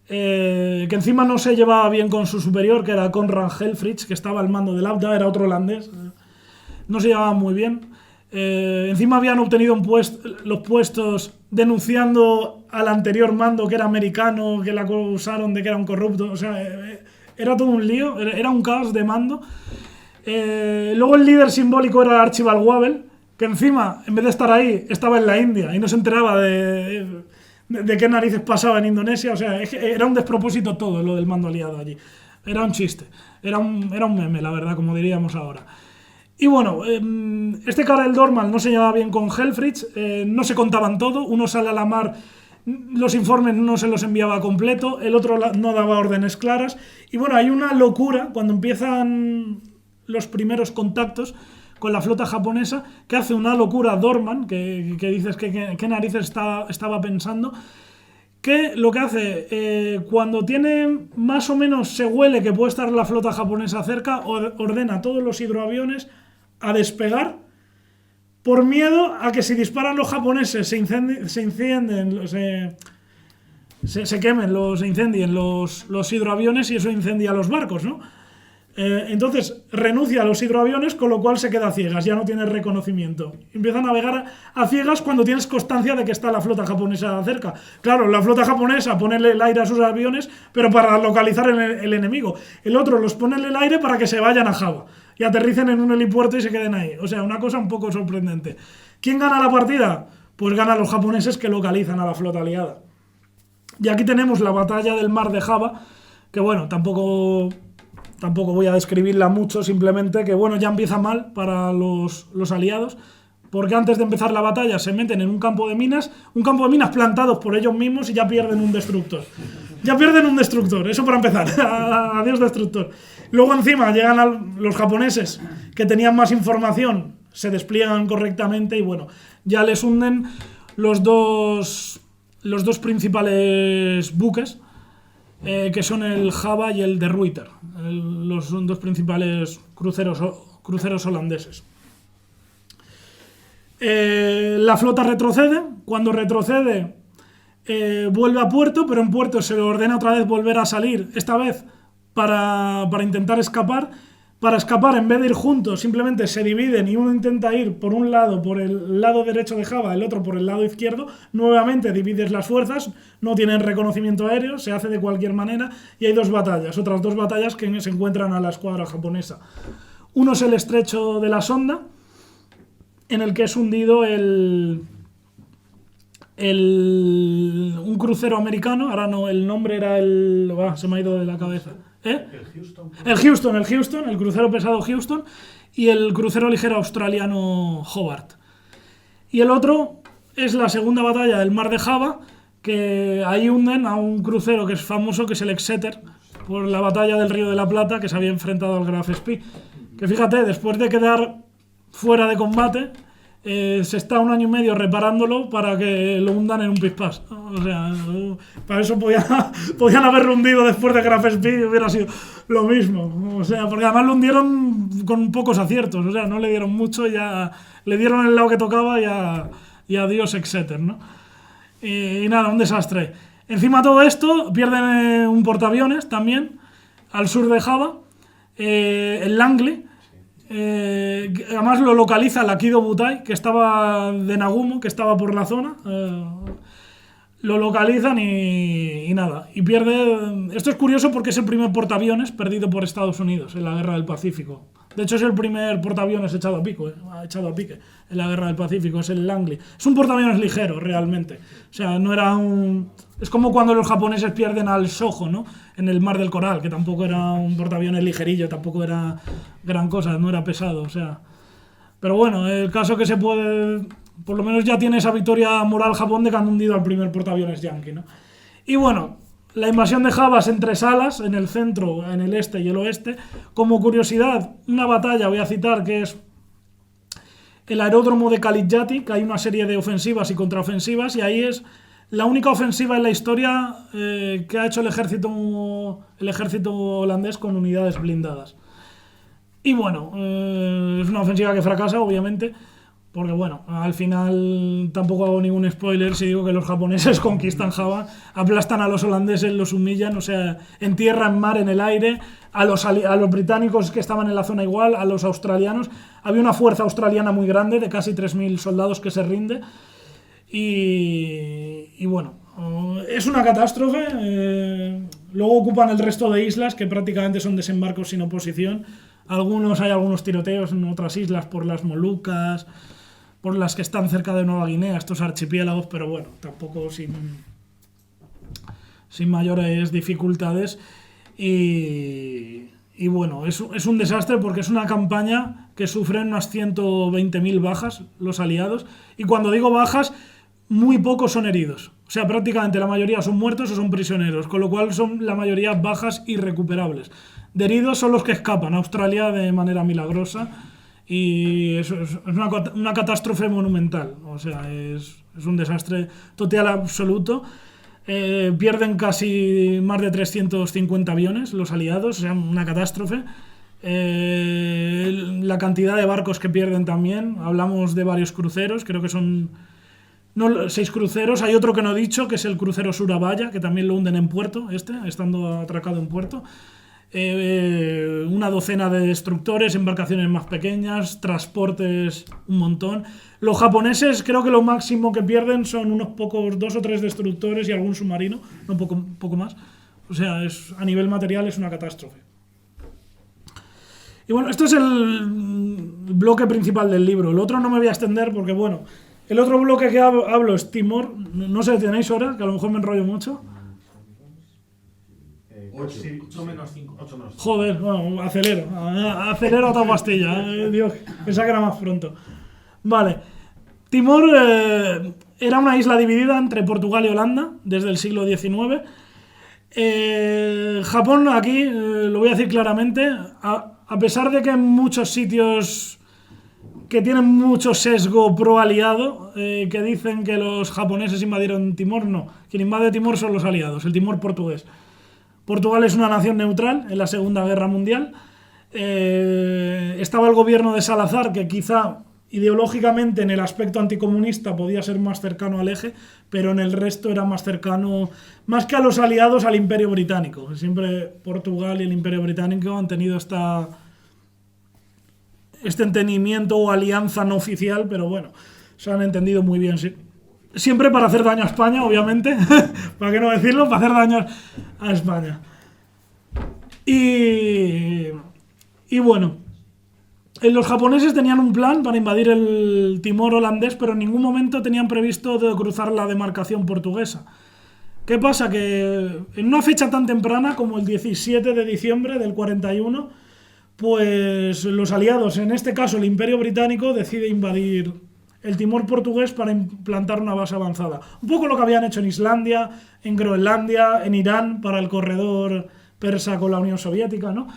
que encima no se llevaba bien con su superior, que era Conrad Helfrich, que estaba al mando del ABDA, era otro holandés. No se llevaban muy bien. Encima habían obtenido los puestos denunciando al anterior mando, que era americano, que le acusaron de que era un corrupto. O sea, era todo un lío, era un caos de mando. Luego el líder simbólico era Archibald Wavell, que encima, en vez de estar ahí, estaba en la India y no se enteraba de qué narices pasaba en Indonesia. O sea, era un despropósito todo lo del mando aliado allí. Era un chiste, era un meme, la verdad, como diríamos ahora. Y bueno, este Karel Doorman no se llevaba bien con Helfrich, no se contaban todo, uno sale a la mar, los informes no se los enviaba completo, el otro no daba órdenes claras. Y bueno, hay una locura cuando empiezan los primeros contactos con la flota japonesa, que hace una locura Doorman, que dices que qué narices estaba pensando, que lo que hace, cuando tiene más o menos, se huele que puede estar la flota japonesa cerca, ordena a todos los hidroaviones a despegar, por miedo a que si disparan los japoneses se incendien los hidroaviones y eso incendia los barcos, ¿no? Entonces renuncia a los hidroaviones, con lo cual se queda a ciegas, ya no tiene reconocimiento. Empieza a navegar a ciegas cuando tienes constancia de que está la flota japonesa cerca. Claro, la flota japonesa pone el aire a sus aviones, pero para localizar el enemigo. El otro los pone en el aire para que se vayan a Java y aterricen en un helipuerto y se queden ahí. O sea, una cosa un poco sorprendente. ¿Quién gana la partida? Pues ganan los japoneses, que localizan a la flota aliada. Y aquí tenemos la batalla del mar de Java, que bueno, tampoco voy a describirla mucho, simplemente que bueno, ya empieza mal para los aliados, porque antes de empezar la batalla se meten en un campo de minas plantados por ellos mismos y ya pierden un destructor. Eso para empezar. Adiós destructor. Luego encima llegan los japoneses, que tenían más información, se despliegan correctamente y bueno, ya les hunden los dos principales buques, que son el Java y el De Ruyter, los dos principales cruceros holandeses. La flota retrocede. Cuando retrocede, vuelve a puerto, pero en puerto se le ordena otra vez volver a salir, esta vez para intentar escapar. Para escapar, en vez de ir juntos, simplemente se dividen y uno intenta ir por un lado, por el lado derecho de Java, el otro por el lado izquierdo. Nuevamente divides las fuerzas, no tienen reconocimiento aéreo, se hace de cualquier manera y hay otras dos batallas que se encuentran a la escuadra japonesa. Uno es el estrecho de la Sonda, en el que es hundido un crucero americano. Ahora no, el nombre era se me ha ido de la cabeza. El Houston, el crucero pesado Houston y el crucero ligero australiano Hobart. Y el otro es la segunda batalla del Mar de Java, que ahí hunden a un crucero que es famoso, que es el Exeter, por la batalla del Río de la Plata, que se había enfrentado al Graf Spee. Que fíjate, después de quedar fuera de combate, se está 1 año y medio reparándolo para que lo hundan en un pispás. O sea, para eso podían haberlo hundido después de Graf Spee y hubiera sido lo mismo. O sea, porque además lo hundieron con pocos aciertos. O sea, no le dieron mucho, ya le dieron el lado que tocaba y adiós Exeter, ¿no? Y nada, un desastre. Encima de todo esto, pierden un portaaviones también al sur de Java, el Langley. Además lo localiza el Aikido Butai, que estaba de Nagumo, que estaba por la zona. Lo localizan y nada. Y pierde. Esto es curioso porque es el primer portaaviones perdido por Estados Unidos en la Guerra del Pacífico. De hecho, es el primer portaaviones echado a pique en la Guerra del Pacífico. Es el Langley. Es un portaaviones ligero, realmente. O sea, no era un. Es como cuando los japoneses pierden al Soho, ¿no? En el Mar del Coral, que tampoco era un portaaviones ligerillo, tampoco era gran cosa, no era pesado, o sea. Pero bueno, el caso que se puede. Por lo menos ya tiene esa victoria moral Japón de que han hundido al primer portaaviones yankee, ¿no? Y bueno, la invasión de Java es en 3 salas, en el centro, en el este y el oeste. Como curiosidad, una batalla, voy a citar, que es el aeródromo de Kalilyati, que hay una serie de ofensivas y contraofensivas, y ahí es la única ofensiva en la historia que ha hecho el ejército holandés con unidades blindadas. Y bueno, es una ofensiva que fracasa, obviamente, porque bueno, al final tampoco hago ningún spoiler si digo que los japoneses conquistan Java, aplastan a los holandeses, los humillan, o sea, en tierra, en mar, en el aire, a los británicos que estaban en la zona igual, a los australianos. Había una fuerza australiana muy grande de casi 3.000 soldados que se rinde. Y bueno, es una catástrofe. Luego ocupan el resto de islas, que prácticamente son desembarcos sin oposición. Hay algunos tiroteos en otras islas por las Molucas, por las que están cerca de Nueva Guinea, estos archipiélagos, pero bueno, tampoco sin mayores dificultades. Y bueno, es un desastre porque es una campaña que sufren unas 120.000 bajas los aliados. Y cuando digo bajas, muy pocos son heridos. O sea, prácticamente la mayoría son muertos o son prisioneros, con lo cual son la mayoría bajas irrecuperables. De heridos son los que escapan a Australia de manera milagrosa y es una catástrofe monumental. O sea, es un desastre total absoluto. Pierden casi más de 350 aviones los aliados, o sea, una catástrofe. La cantidad de barcos que pierden también, hablamos de varios cruceros, creo que son 6 cruceros. Hay otro que no he dicho, que es el crucero Surabaya, que también lo hunden en puerto, estando atracado en puerto. Una docena de destructores, embarcaciones más pequeñas, transportes, un montón. Los japoneses creo que lo máximo que pierden son unos pocos, 2 o 3 destructores y algún submarino, no poco más. O sea, a nivel material es una catástrofe. Y bueno, esto es el bloque principal del libro. El otro no me voy a extender porque bueno, el otro bloque que hablo es Timor. No sé, ¿tenéis horas? Que a lo mejor me enrollo mucho. 8 menos 5. Joder, bueno, acelero otra pastilla. Dios, pensaba que era más pronto. Vale. Timor era una isla dividida entre Portugal y Holanda desde el siglo XIX. Japón, aquí, lo voy a decir claramente, a pesar de que en muchos sitios que tienen mucho sesgo pro aliado, que dicen que los japoneses invadieron Timor. No, quien invade Timor son los aliados, el Timor portugués. Portugal es una nación neutral en la Segunda Guerra Mundial. Estaba el gobierno de Salazar, que quizá ideológicamente en el aspecto anticomunista podía ser más cercano al eje, pero en el resto era más cercano, más que a los aliados, al Imperio Británico. Siempre Portugal y el Imperio Británico han tenido este entendimiento o alianza no oficial, pero bueno, se han entendido muy bien. Sí. Siempre para hacer daño a España, obviamente, para qué no decirlo, para hacer daño a España. Y bueno, los japoneses tenían un plan para invadir el Timor holandés, pero en ningún momento tenían previsto de cruzar la demarcación portuguesa. ¿Qué pasa? Que en una fecha tan temprana como el 17 de diciembre del 41, pues los aliados, en este caso el Imperio Británico, decide invadir el Timor portugués para implantar una base avanzada. Un poco lo que habían hecho en Islandia, en Groenlandia, en Irán, para el corredor persa con la Unión Soviética, ¿no?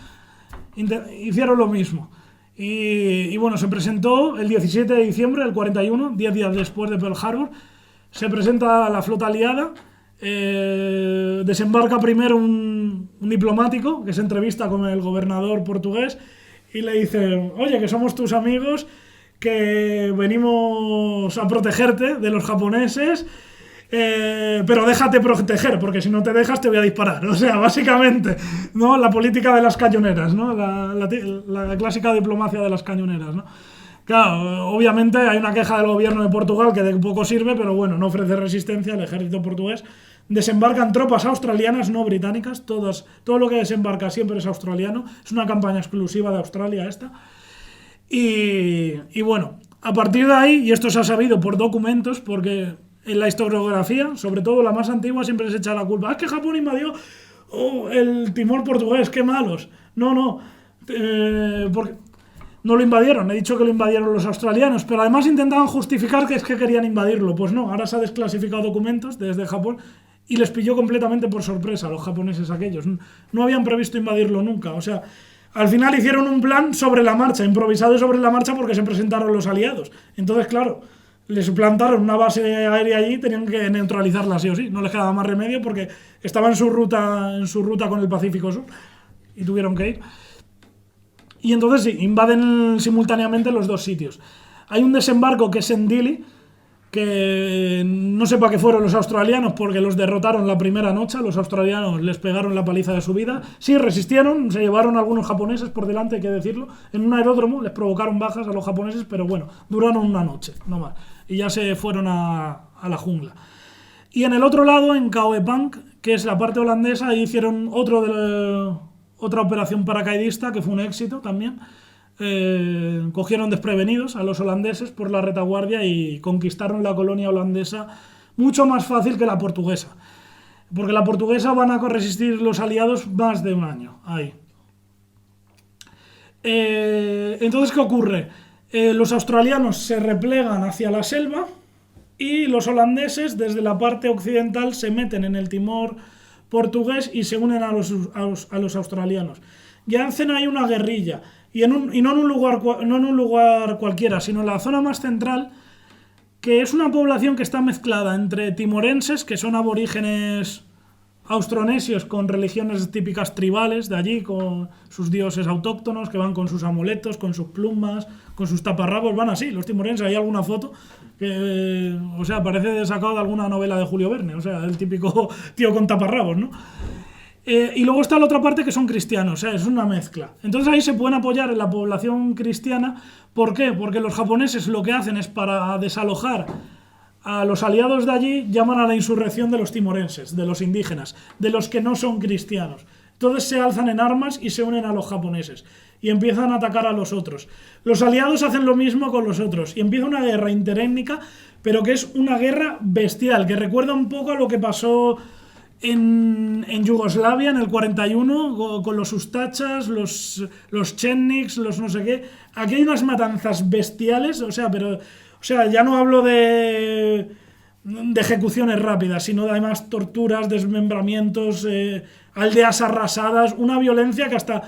Hicieron lo mismo. Y bueno, se presentó el 17 de diciembre del 41, 10 días después de Pearl Harbor. Se presenta la flota aliada. Desembarca primero un diplomático que se entrevista con el gobernador portugués y le dice: oye, que somos tus amigos, que venimos a protegerte de los japoneses, pero déjate proteger, porque si no te dejas te voy a disparar. O sea, básicamente, ¿no? La política de las cañoneras, ¿no? La clásica diplomacia de las cañoneras, ¿no? Claro, obviamente hay una queja del gobierno de Portugal que de poco sirve, pero bueno, no ofrece resistencia al ejército portugués. Desembarcan tropas australianas, no británicas, todo lo que desembarca siempre es australiano. Es una campaña exclusiva de Australia esta. Y bueno, a partir de ahí, y esto se ha sabido por documentos, porque en la historiografía, sobre todo la más antigua, siempre se echa la culpa. Es que Japón invadió el Timor portugués, qué malos. No, porque no lo invadieron, he dicho que lo invadieron los australianos, pero además intentaban justificar que es que querían invadirlo. Pues no, ahora se ha desclasificado documentos desde Japón y les pilló completamente por sorpresa a los japoneses aquellos. No habían previsto invadirlo nunca, o sea, al final hicieron un plan sobre la marcha, improvisado sobre la marcha, porque se presentaron los aliados. Entonces, claro, les plantaron una base aérea allí, tenían que neutralizarla sí o sí, no les quedaba más remedio porque estaba en su ruta con el Pacífico Sur y tuvieron que ir. Y entonces sí, invaden simultáneamente los dos sitios. Hay un desembarco que es en Dili, que no sé para qué fueron los australianos, porque los derrotaron la primera noche. Los australianos les pegaron la paliza de su vida. Sí, resistieron, se llevaron a algunos japoneses por delante, hay que decirlo. En un aeródromo les provocaron bajas a los japoneses, pero bueno, duraron una noche, no más. Y ya se fueron a la jungla. Y en el otro lado, en Caoepang, que es la parte holandesa, ahí hicieron otra operación paracaidista, que fue un éxito también. Cogieron desprevenidos a los holandeses por la retaguardia y conquistaron la colonia holandesa mucho más fácil que la portuguesa, porque la portuguesa van a resistir los aliados más de un año ahí. Entonces, ¿qué ocurre? Los australianos se replegan hacia la selva y los holandeses desde la parte occidental se meten en el Timor portugués y se unen a los australianos. Y hacen ahí una guerrilla. Y no en un lugar cualquiera, sino en la zona más central, que es una población que está mezclada entre timorenses, que son aborígenes austronesios con religiones típicas tribales de allí, con sus dioses autóctonos, que van con sus amuletos, con sus plumas, con sus taparrabos, van así, los timorenses. Hay alguna foto que, o sea, parece sacado de alguna novela de Julio Verne, o sea, el típico tío con taparrabos, ¿no? Y luego está la otra parte, que son cristianos, o sea, es una mezcla. Entonces ahí se pueden apoyar en la población cristiana. ¿Por qué? Porque los japoneses lo que hacen es, para desalojar a los aliados de allí, llaman a la insurrección de los timorenses, de los indígenas, de los que no son cristianos. Entonces se alzan en armas y se unen a los japoneses y empiezan a atacar a los otros. Los aliados hacen lo mismo con los otros y empieza una guerra interétnica, pero que es una guerra bestial, que recuerda un poco a lo que pasó en Yugoslavia en el 41 con los ustachas, los chetniks, los no sé qué. Aquí hay unas matanzas bestiales, o sea, ya no hablo de ejecuciones rápidas, sino de además torturas, desmembramientos, aldeas arrasadas, una violencia que hasta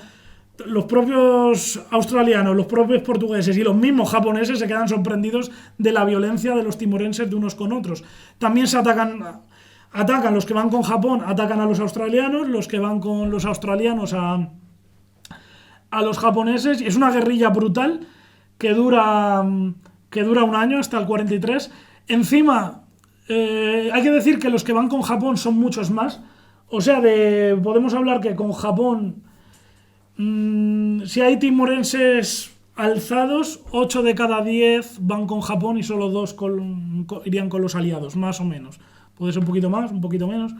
los propios australianos, los propios portugueses y los mismos japoneses se quedan sorprendidos de la violencia de los timorenses de unos con otros. También se atacan los que van con Japón, atacan a los australianos, los que van con los australianos a los japoneses, y es una guerrilla brutal que dura un año, hasta el 43. Encima, hay que decir que los que van con Japón son muchos más, o sea, podemos hablar que con Japón, si hay timorenses alzados, 8 de cada 10 van con Japón y solo 2 irían con los aliados, más o menos. Puede ser un poquito más, un poquito menos,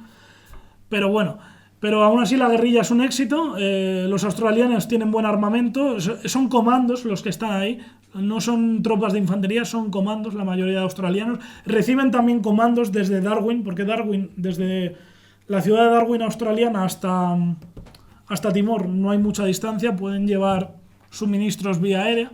pero bueno. Pero aún así la guerrilla es un éxito, los australianos tienen buen armamento, son comandos los que están ahí, no son tropas de infantería, son comandos la mayoría de australianos. Reciben también comandos desde Darwin, porque desde la ciudad de Darwin australiana hasta Timor no hay mucha distancia, pueden llevar suministros vía aérea.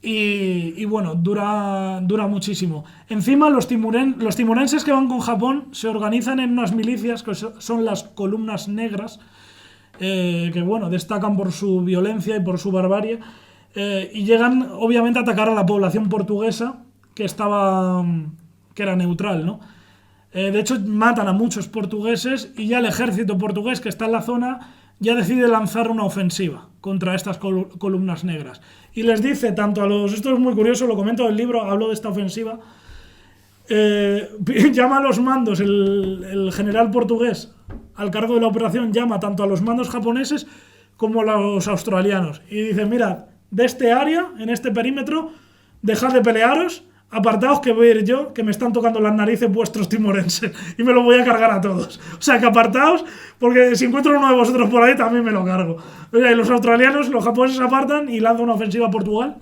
Y bueno, dura muchísimo. Encima los timorenses que van con Japón se organizan en unas milicias que son las columnas negras, que bueno, destacan por su violencia y por su barbarie, y llegan obviamente a atacar a la población portuguesa que era neutral, ¿no? De hecho matan a muchos portugueses y ya el ejército portugués que está en la zona ya decide lanzar una ofensiva contra estas columnas negras. Y les dice tanto a los... Esto es muy curioso, lo comento en el libro, hablo de esta ofensiva. Llama a los mandos, el general portugués al cargo de la operación llama tanto a los mandos japoneses como a los australianos. Y dice, mirad, de este área, en este perímetro, dejad de pelearos, apartaos que voy a ir yo, que me están tocando las narices vuestros timorenses y me lo voy a cargar a todos. O sea, que apartaos, porque si encuentro uno de vosotros por ahí también me lo cargo. Y los australianos, los japoneses apartan y lanzan una ofensiva a Portugal.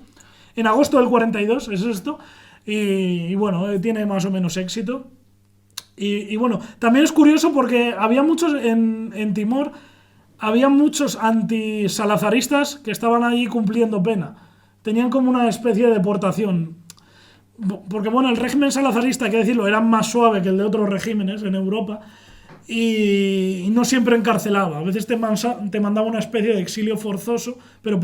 En agosto del 42 es esto. Y bueno, tiene más o menos éxito. Y bueno, también es curioso porque había muchos en Timor, había muchos anti-salazaristas que estaban allí cumpliendo pena. Tenían como una especie de deportación. Porque bueno, el régimen salazarista, hay que decirlo, era más suave que el de otros regímenes en Europa y no siempre encarcelaba. A veces te mandaba una especie de exilio forzoso, pero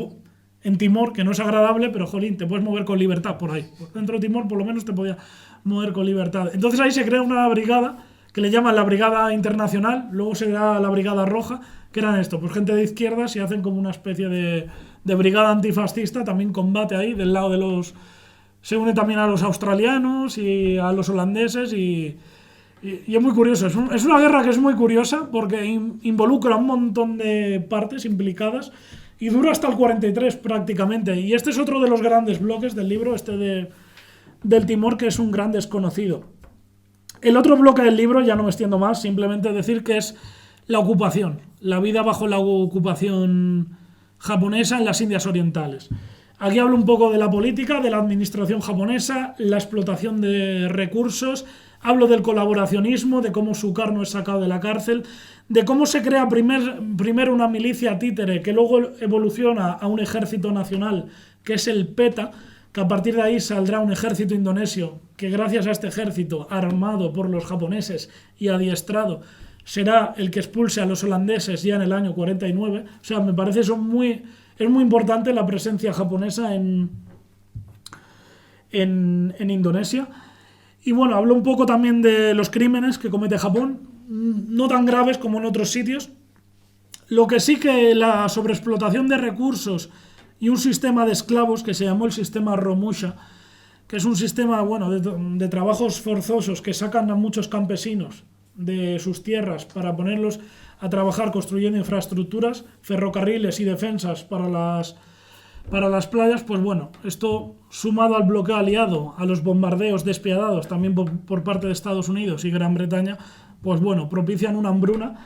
en Timor, que no es agradable, pero jolín, te puedes mover con libertad por ahí. Dentro de Timor por lo menos te podía mover con libertad. Entonces ahí se crea una brigada que le llaman la Brigada Internacional, luego se da la Brigada Roja, que eran esto, pues gente de izquierdas y hacen como una especie de brigada antifascista, también combate ahí del lado de los... Se une también a los australianos y a los holandeses y es muy curioso. Es una guerra que es muy curiosa porque involucra un montón de partes implicadas y dura hasta el 43 prácticamente. Y este es otro de los grandes bloques del libro, del Timor, que es un gran desconocido. El otro bloque del libro, ya no me extiendo más, simplemente decir que es la ocupación, la vida bajo la ocupación japonesa en las Indias Orientales. Aquí hablo un poco de la política, de la administración japonesa, la explotación de recursos, hablo del colaboracionismo, de cómo Sukarno es sacado de la cárcel, de cómo se crea primero una milicia títere que luego evoluciona a un ejército nacional, que es el PETA, que a partir de ahí saldrá un ejército indonesio, que gracias a este ejército, armado por los japoneses y adiestrado, será el que expulse a los holandeses ya en el año 49. O sea, me parece eso es muy importante la presencia japonesa en Indonesia. Y bueno, hablo un poco también de los crímenes que comete Japón, no tan graves como en otros sitios. Lo que sí que la sobreexplotación de recursos y un sistema de esclavos que se llamó el sistema Romusha, que es un sistema de trabajos forzosos que sacan a muchos campesinos de sus tierras para ponerlos a trabajar construyendo infraestructuras, ferrocarriles y defensas para las playas. Pues bueno, esto sumado al bloqueo aliado, a los bombardeos despiadados también por parte de Estados Unidos y Gran Bretaña, pues bueno, propician una hambruna.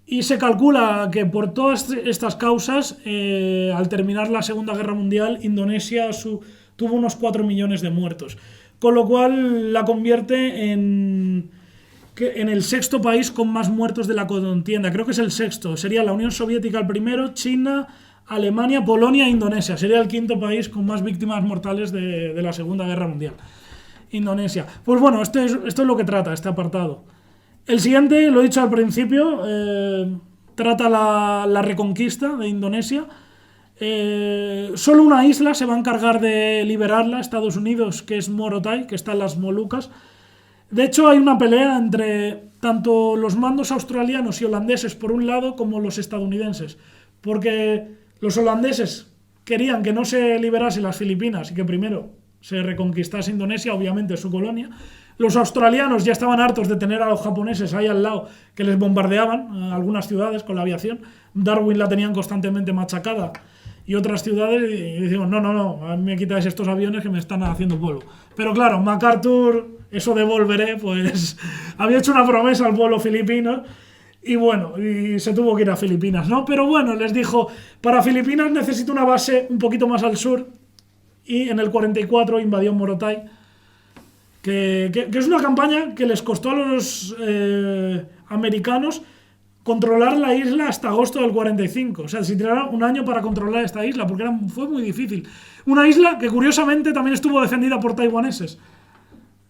Y se calcula que por todas estas causas, al terminar la Segunda Guerra Mundial, Indonesia tuvo unos 4 millones de muertos, con lo cual la convierte en el sexto país con más muertos de la contienda. Creo que es el sexto. Sería la Unión Soviética el primero, China, Alemania, Polonia e Indonesia. Sería el quinto país con más víctimas mortales de la Segunda Guerra Mundial. Indonesia. Pues bueno, esto es lo que trata este apartado. El siguiente, lo he dicho al principio, trata la reconquista de Indonesia. Solo una isla se va a encargar de liberarla, Estados Unidos, que es Morotai, que está en las Molucas. De hecho, hay una pelea entre tanto los mandos australianos y holandeses por un lado como los estadounidenses, porque los holandeses querían que no se liberase las Filipinas y que primero se reconquistase Indonesia, obviamente su colonia. Los australianos ya estaban hartos de tener a los japoneses ahí al lado que les bombardeaban algunas ciudades con la aviación. Darwin la tenían constantemente machacada y otras ciudades, y decimos, no, a mí me quitáis estos aviones que me están haciendo polvo. Pero claro, MacArthur, eso de volveré, pues había hecho una promesa al pueblo filipino y bueno, y se tuvo que ir a Filipinas, ¿no? Pero bueno, les dijo, para Filipinas necesito una base un poquito más al sur, y en el 44 invadió Morotai, que es una campaña que les costó a los americanos controlar la isla hasta agosto del 45. O sea, se tiraron un año para controlar esta isla, porque fue muy difícil. Una isla que curiosamente también estuvo defendida por taiwaneses.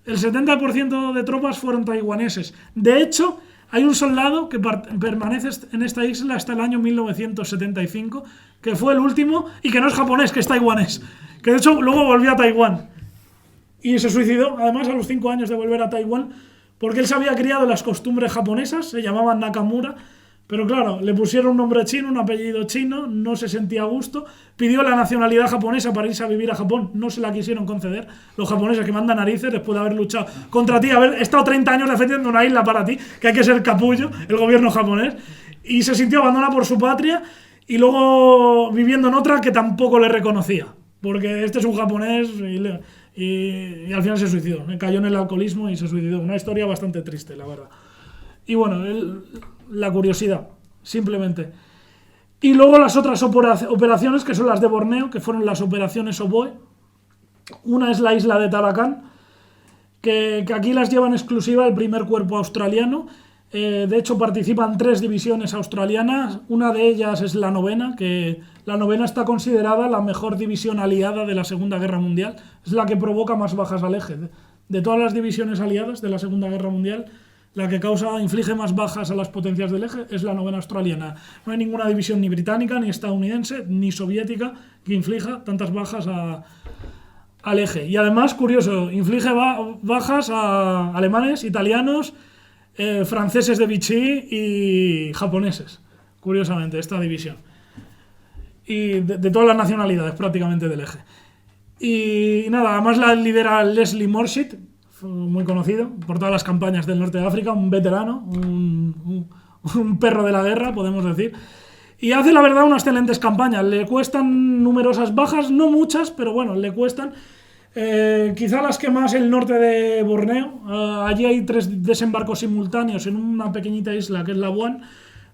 El 70% de tropas fueron taiwaneses. De hecho, hay un soldado que permanece en esta isla hasta el año 1975, que fue el último, y que no es japonés, que es taiwanés. Que de hecho luego volvió a Taiwán. Y se suicidó, además, a los 5 años de volver a Taiwán, porque él se había criado en las costumbres japonesas, se llamaba Nakamura, pero claro, le pusieron un nombre chino, un apellido chino, no se sentía a gusto, pidió la nacionalidad japonesa para irse a vivir a Japón, no se la quisieron conceder, los japoneses que mandan narices después de haber luchado contra ti, haber estado 30 años defendiendo una isla para ti, que hay que ser capullo, el gobierno japonés, y se sintió abandonado por su patria, y luego viviendo en otra que tampoco le reconocía, porque este es un japonés y al final se suicidó, cayó en el alcoholismo y se suicidó. Una historia bastante triste, la verdad. Y bueno, la curiosidad, simplemente. Y luego las otras operaciones, que son las de Borneo, que fueron las operaciones Oboe. Una es la isla de Tarakan, que aquí las lleva en exclusiva el primer cuerpo australiano. De hecho, participan 3 divisiones australianas. Una de ellas es la 9ª, que la 9ª está considerada la mejor división aliada de la Segunda Guerra Mundial. Es la que provoca más bajas al eje. De todas las divisiones aliadas de la Segunda Guerra Mundial, la que inflige más bajas a las potencias del eje es la 9ª australiana. No hay ninguna división ni británica, ni estadounidense, ni soviética que inflija tantas bajas al eje. Y además, curioso, inflige bajas a alemanes, italianos, franceses de Vichy y japoneses, curiosamente, esta división. Y de todas las nacionalidades prácticamente del eje. Y nada, además la lidera Leslie Morsheed, muy conocido por todas las campañas del norte de África, un veterano, un perro de la guerra, podemos decir. Y hace, la verdad, unas excelentes campañas. Le cuestan numerosas bajas, no muchas, pero bueno, le cuestan. Quizá las que más el norte de Borneo. Allí hay 3 desembarcos simultáneos en una pequeñita isla que es Labuan,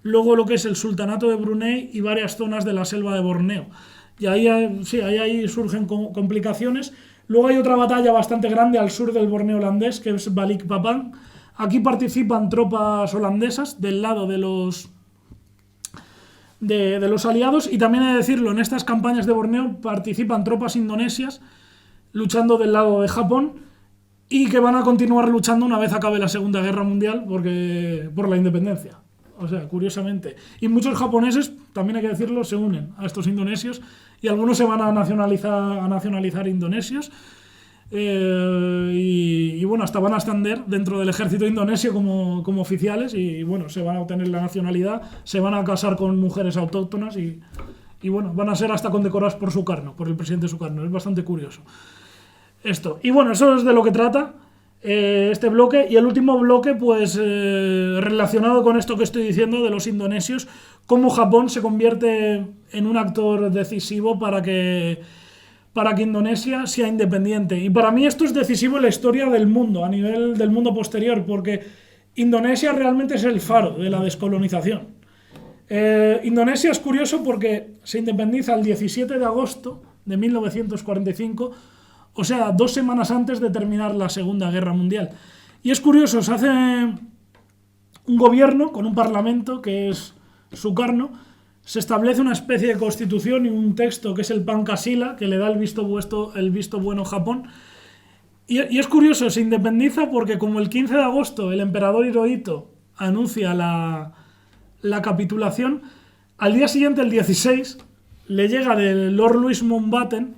luego lo que es el sultanato de Brunei y varias zonas de la selva de Borneo. Y ahí surgen complicaciones. Luego hay otra batalla bastante grande al sur del Borneo holandés, que es Balikpapan. Aquí participan tropas holandesas del lado de los aliados, y también he de decirlo, en estas campañas de Borneo participan tropas indonesias luchando del lado de Japón, y que van a continuar luchando una vez acabe la Segunda Guerra Mundial por la independencia. O sea, curiosamente. Y muchos japoneses, también hay que decirlo, se unen a estos indonesios, y algunos se van a nacionalizar indonesios. Y bueno, hasta van a ascender dentro del ejército indonesio como oficiales, y bueno, se van a obtener la nacionalidad, se van a casar con mujeres autóctonas y bueno, van a ser hasta condecorados por Sukarno, por el presidente Sukarno. Es bastante curioso esto. Y bueno, eso es de lo que trata este bloque. Y el último bloque, pues relacionado con esto que estoy diciendo de los indonesios, cómo Japón se convierte en un actor decisivo para que Indonesia sea independiente. Y para mí esto es decisivo en la historia del mundo, a nivel del mundo posterior, porque Indonesia realmente es el faro de la descolonización. Indonesia es curioso porque se independiza el 17 de agosto de 1945, o sea, 2 semanas antes de terminar la Segunda Guerra Mundial. Y es curioso, se hace un gobierno con un parlamento que es Sukarno, se establece una especie de constitución y un texto que es el Pancasila, que le da el visto bueno a Japón. Y es curioso, se independiza porque como el 15 de agosto el emperador Hirohito anuncia la la capitulación. Al día siguiente, el 16, le llega de Lord Louis Mountbatten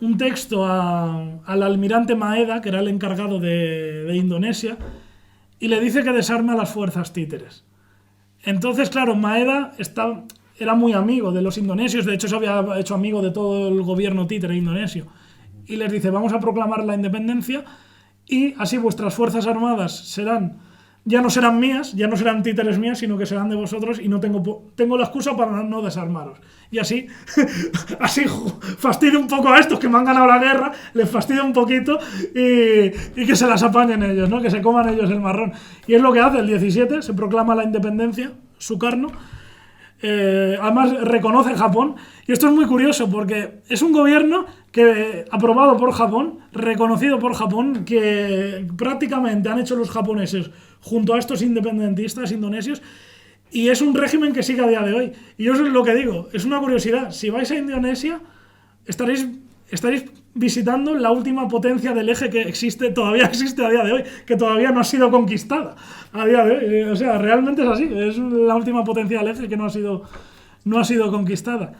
un texto al almirante Maeda, que era el encargado de Indonesia, y le dice que desarme a las fuerzas títeres. Entonces, claro, Maeda era muy amigo de los indonesios, de hecho se había hecho amigo de todo el gobierno títere indonesio, y les dice, vamos a proclamar la independencia y así vuestras fuerzas armadas ya no serán mías, ya no serán títeres mías, sino que serán de vosotros, y no tengo la excusa para no desarmaros. Y así fastidio un poco a estos que me han ganado la guerra, les fastidio un poquito y que se las apañen ellos, ¿no? Que se coman ellos el marrón. Y es lo que hace el 17, se proclama la independencia, Sukarno. Además reconoce Japón, y esto es muy curioso porque es un gobierno aprobado por Japón, reconocido por Japón, que prácticamente han hecho los japoneses junto a estos independentistas indonesios, y es un régimen que sigue a día de hoy. Y yo es lo que digo, es una curiosidad, si vais a Indonesia estaréis visitando la última potencia del eje que todavía existe a día de hoy, que todavía no ha sido conquistada a día de hoy. O sea, realmente es así, es la última potencia del eje que no ha sido conquistada.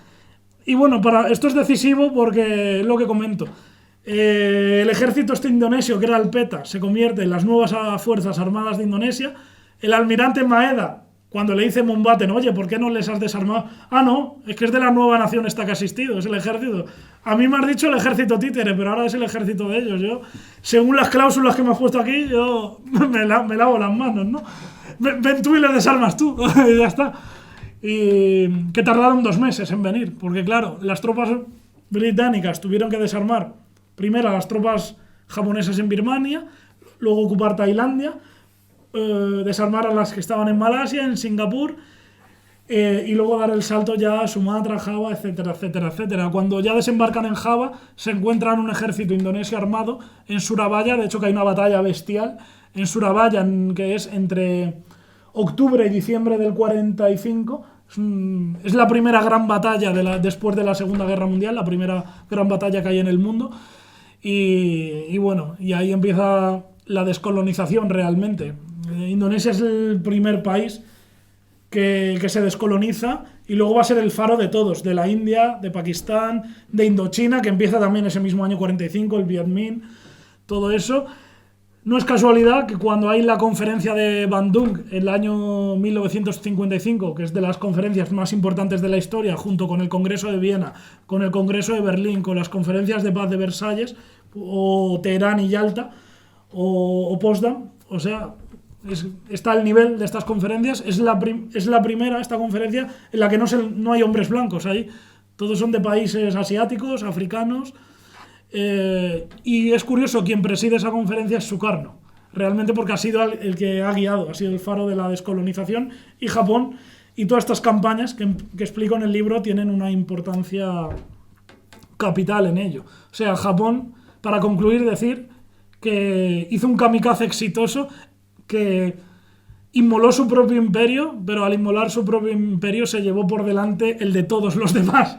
Y bueno, esto es decisivo porque es lo que comento. El ejército indonesio, que era el PETA, se convierte en las nuevas fuerzas armadas de Indonesia. El almirante Maeda, cuando le dice Mountbatten, oye, ¿por qué no les has desarmado? Ah, no, es que es de la nueva nación esta que ha existido, es el ejército. A mí me has dicho el ejército títere, pero ahora es el ejército de ellos. Yo, según las cláusulas que me has puesto aquí, yo me lavo las manos, ¿no? Ven tú y les desarmas tú, y ya está. Y que tardaron 2 meses en venir, porque claro, las tropas británicas tuvieron que desarmar primero a las tropas japonesas en Birmania, luego ocupar Tailandia, desarmar a las que estaban en Malasia, en Singapur, y luego dar el salto ya a Sumatra, Java, etcétera, etcétera, etcétera. Cuando ya desembarcan en Java, se encuentran un ejército indonesio armado en Surabaya. De hecho, que hay una batalla bestial en Surabaya, que es entre octubre y diciembre del 45. Es la primera gran batalla después de la Segunda Guerra Mundial, la primera gran batalla que hay en el mundo. Y bueno, y ahí empieza la descolonización realmente. Indonesia es el primer país que se descoloniza, y luego va a ser el faro de todos, de la India, de Pakistán, de Indochina, que empieza también ese mismo año 45, el Viet Minh, todo eso. No es casualidad que cuando hay la conferencia de Bandung en el año 1955, que es de las conferencias más importantes de la historia, junto con el Congreso de Viena, con el Congreso de Berlín, con las conferencias de paz de Versalles, o Teherán y Yalta, o Potsdam, o sea, está al nivel de estas conferencias. Es la primera, esta conferencia, en la que no hay hombres blancos ahí. Todos son de países asiáticos, africanos. Y es curioso, quien preside esa conferencia es Sukarno, realmente, porque ha sido el que ha guiado, ha sido el faro de la descolonización. Y Japón y todas estas campañas que explico en el libro tienen una importancia capital en ello. O sea, Japón, para concluir, decir que hizo un kamikaze exitoso, que inmoló su propio imperio, pero al inmolar su propio imperio se llevó por delante el de todos los demás.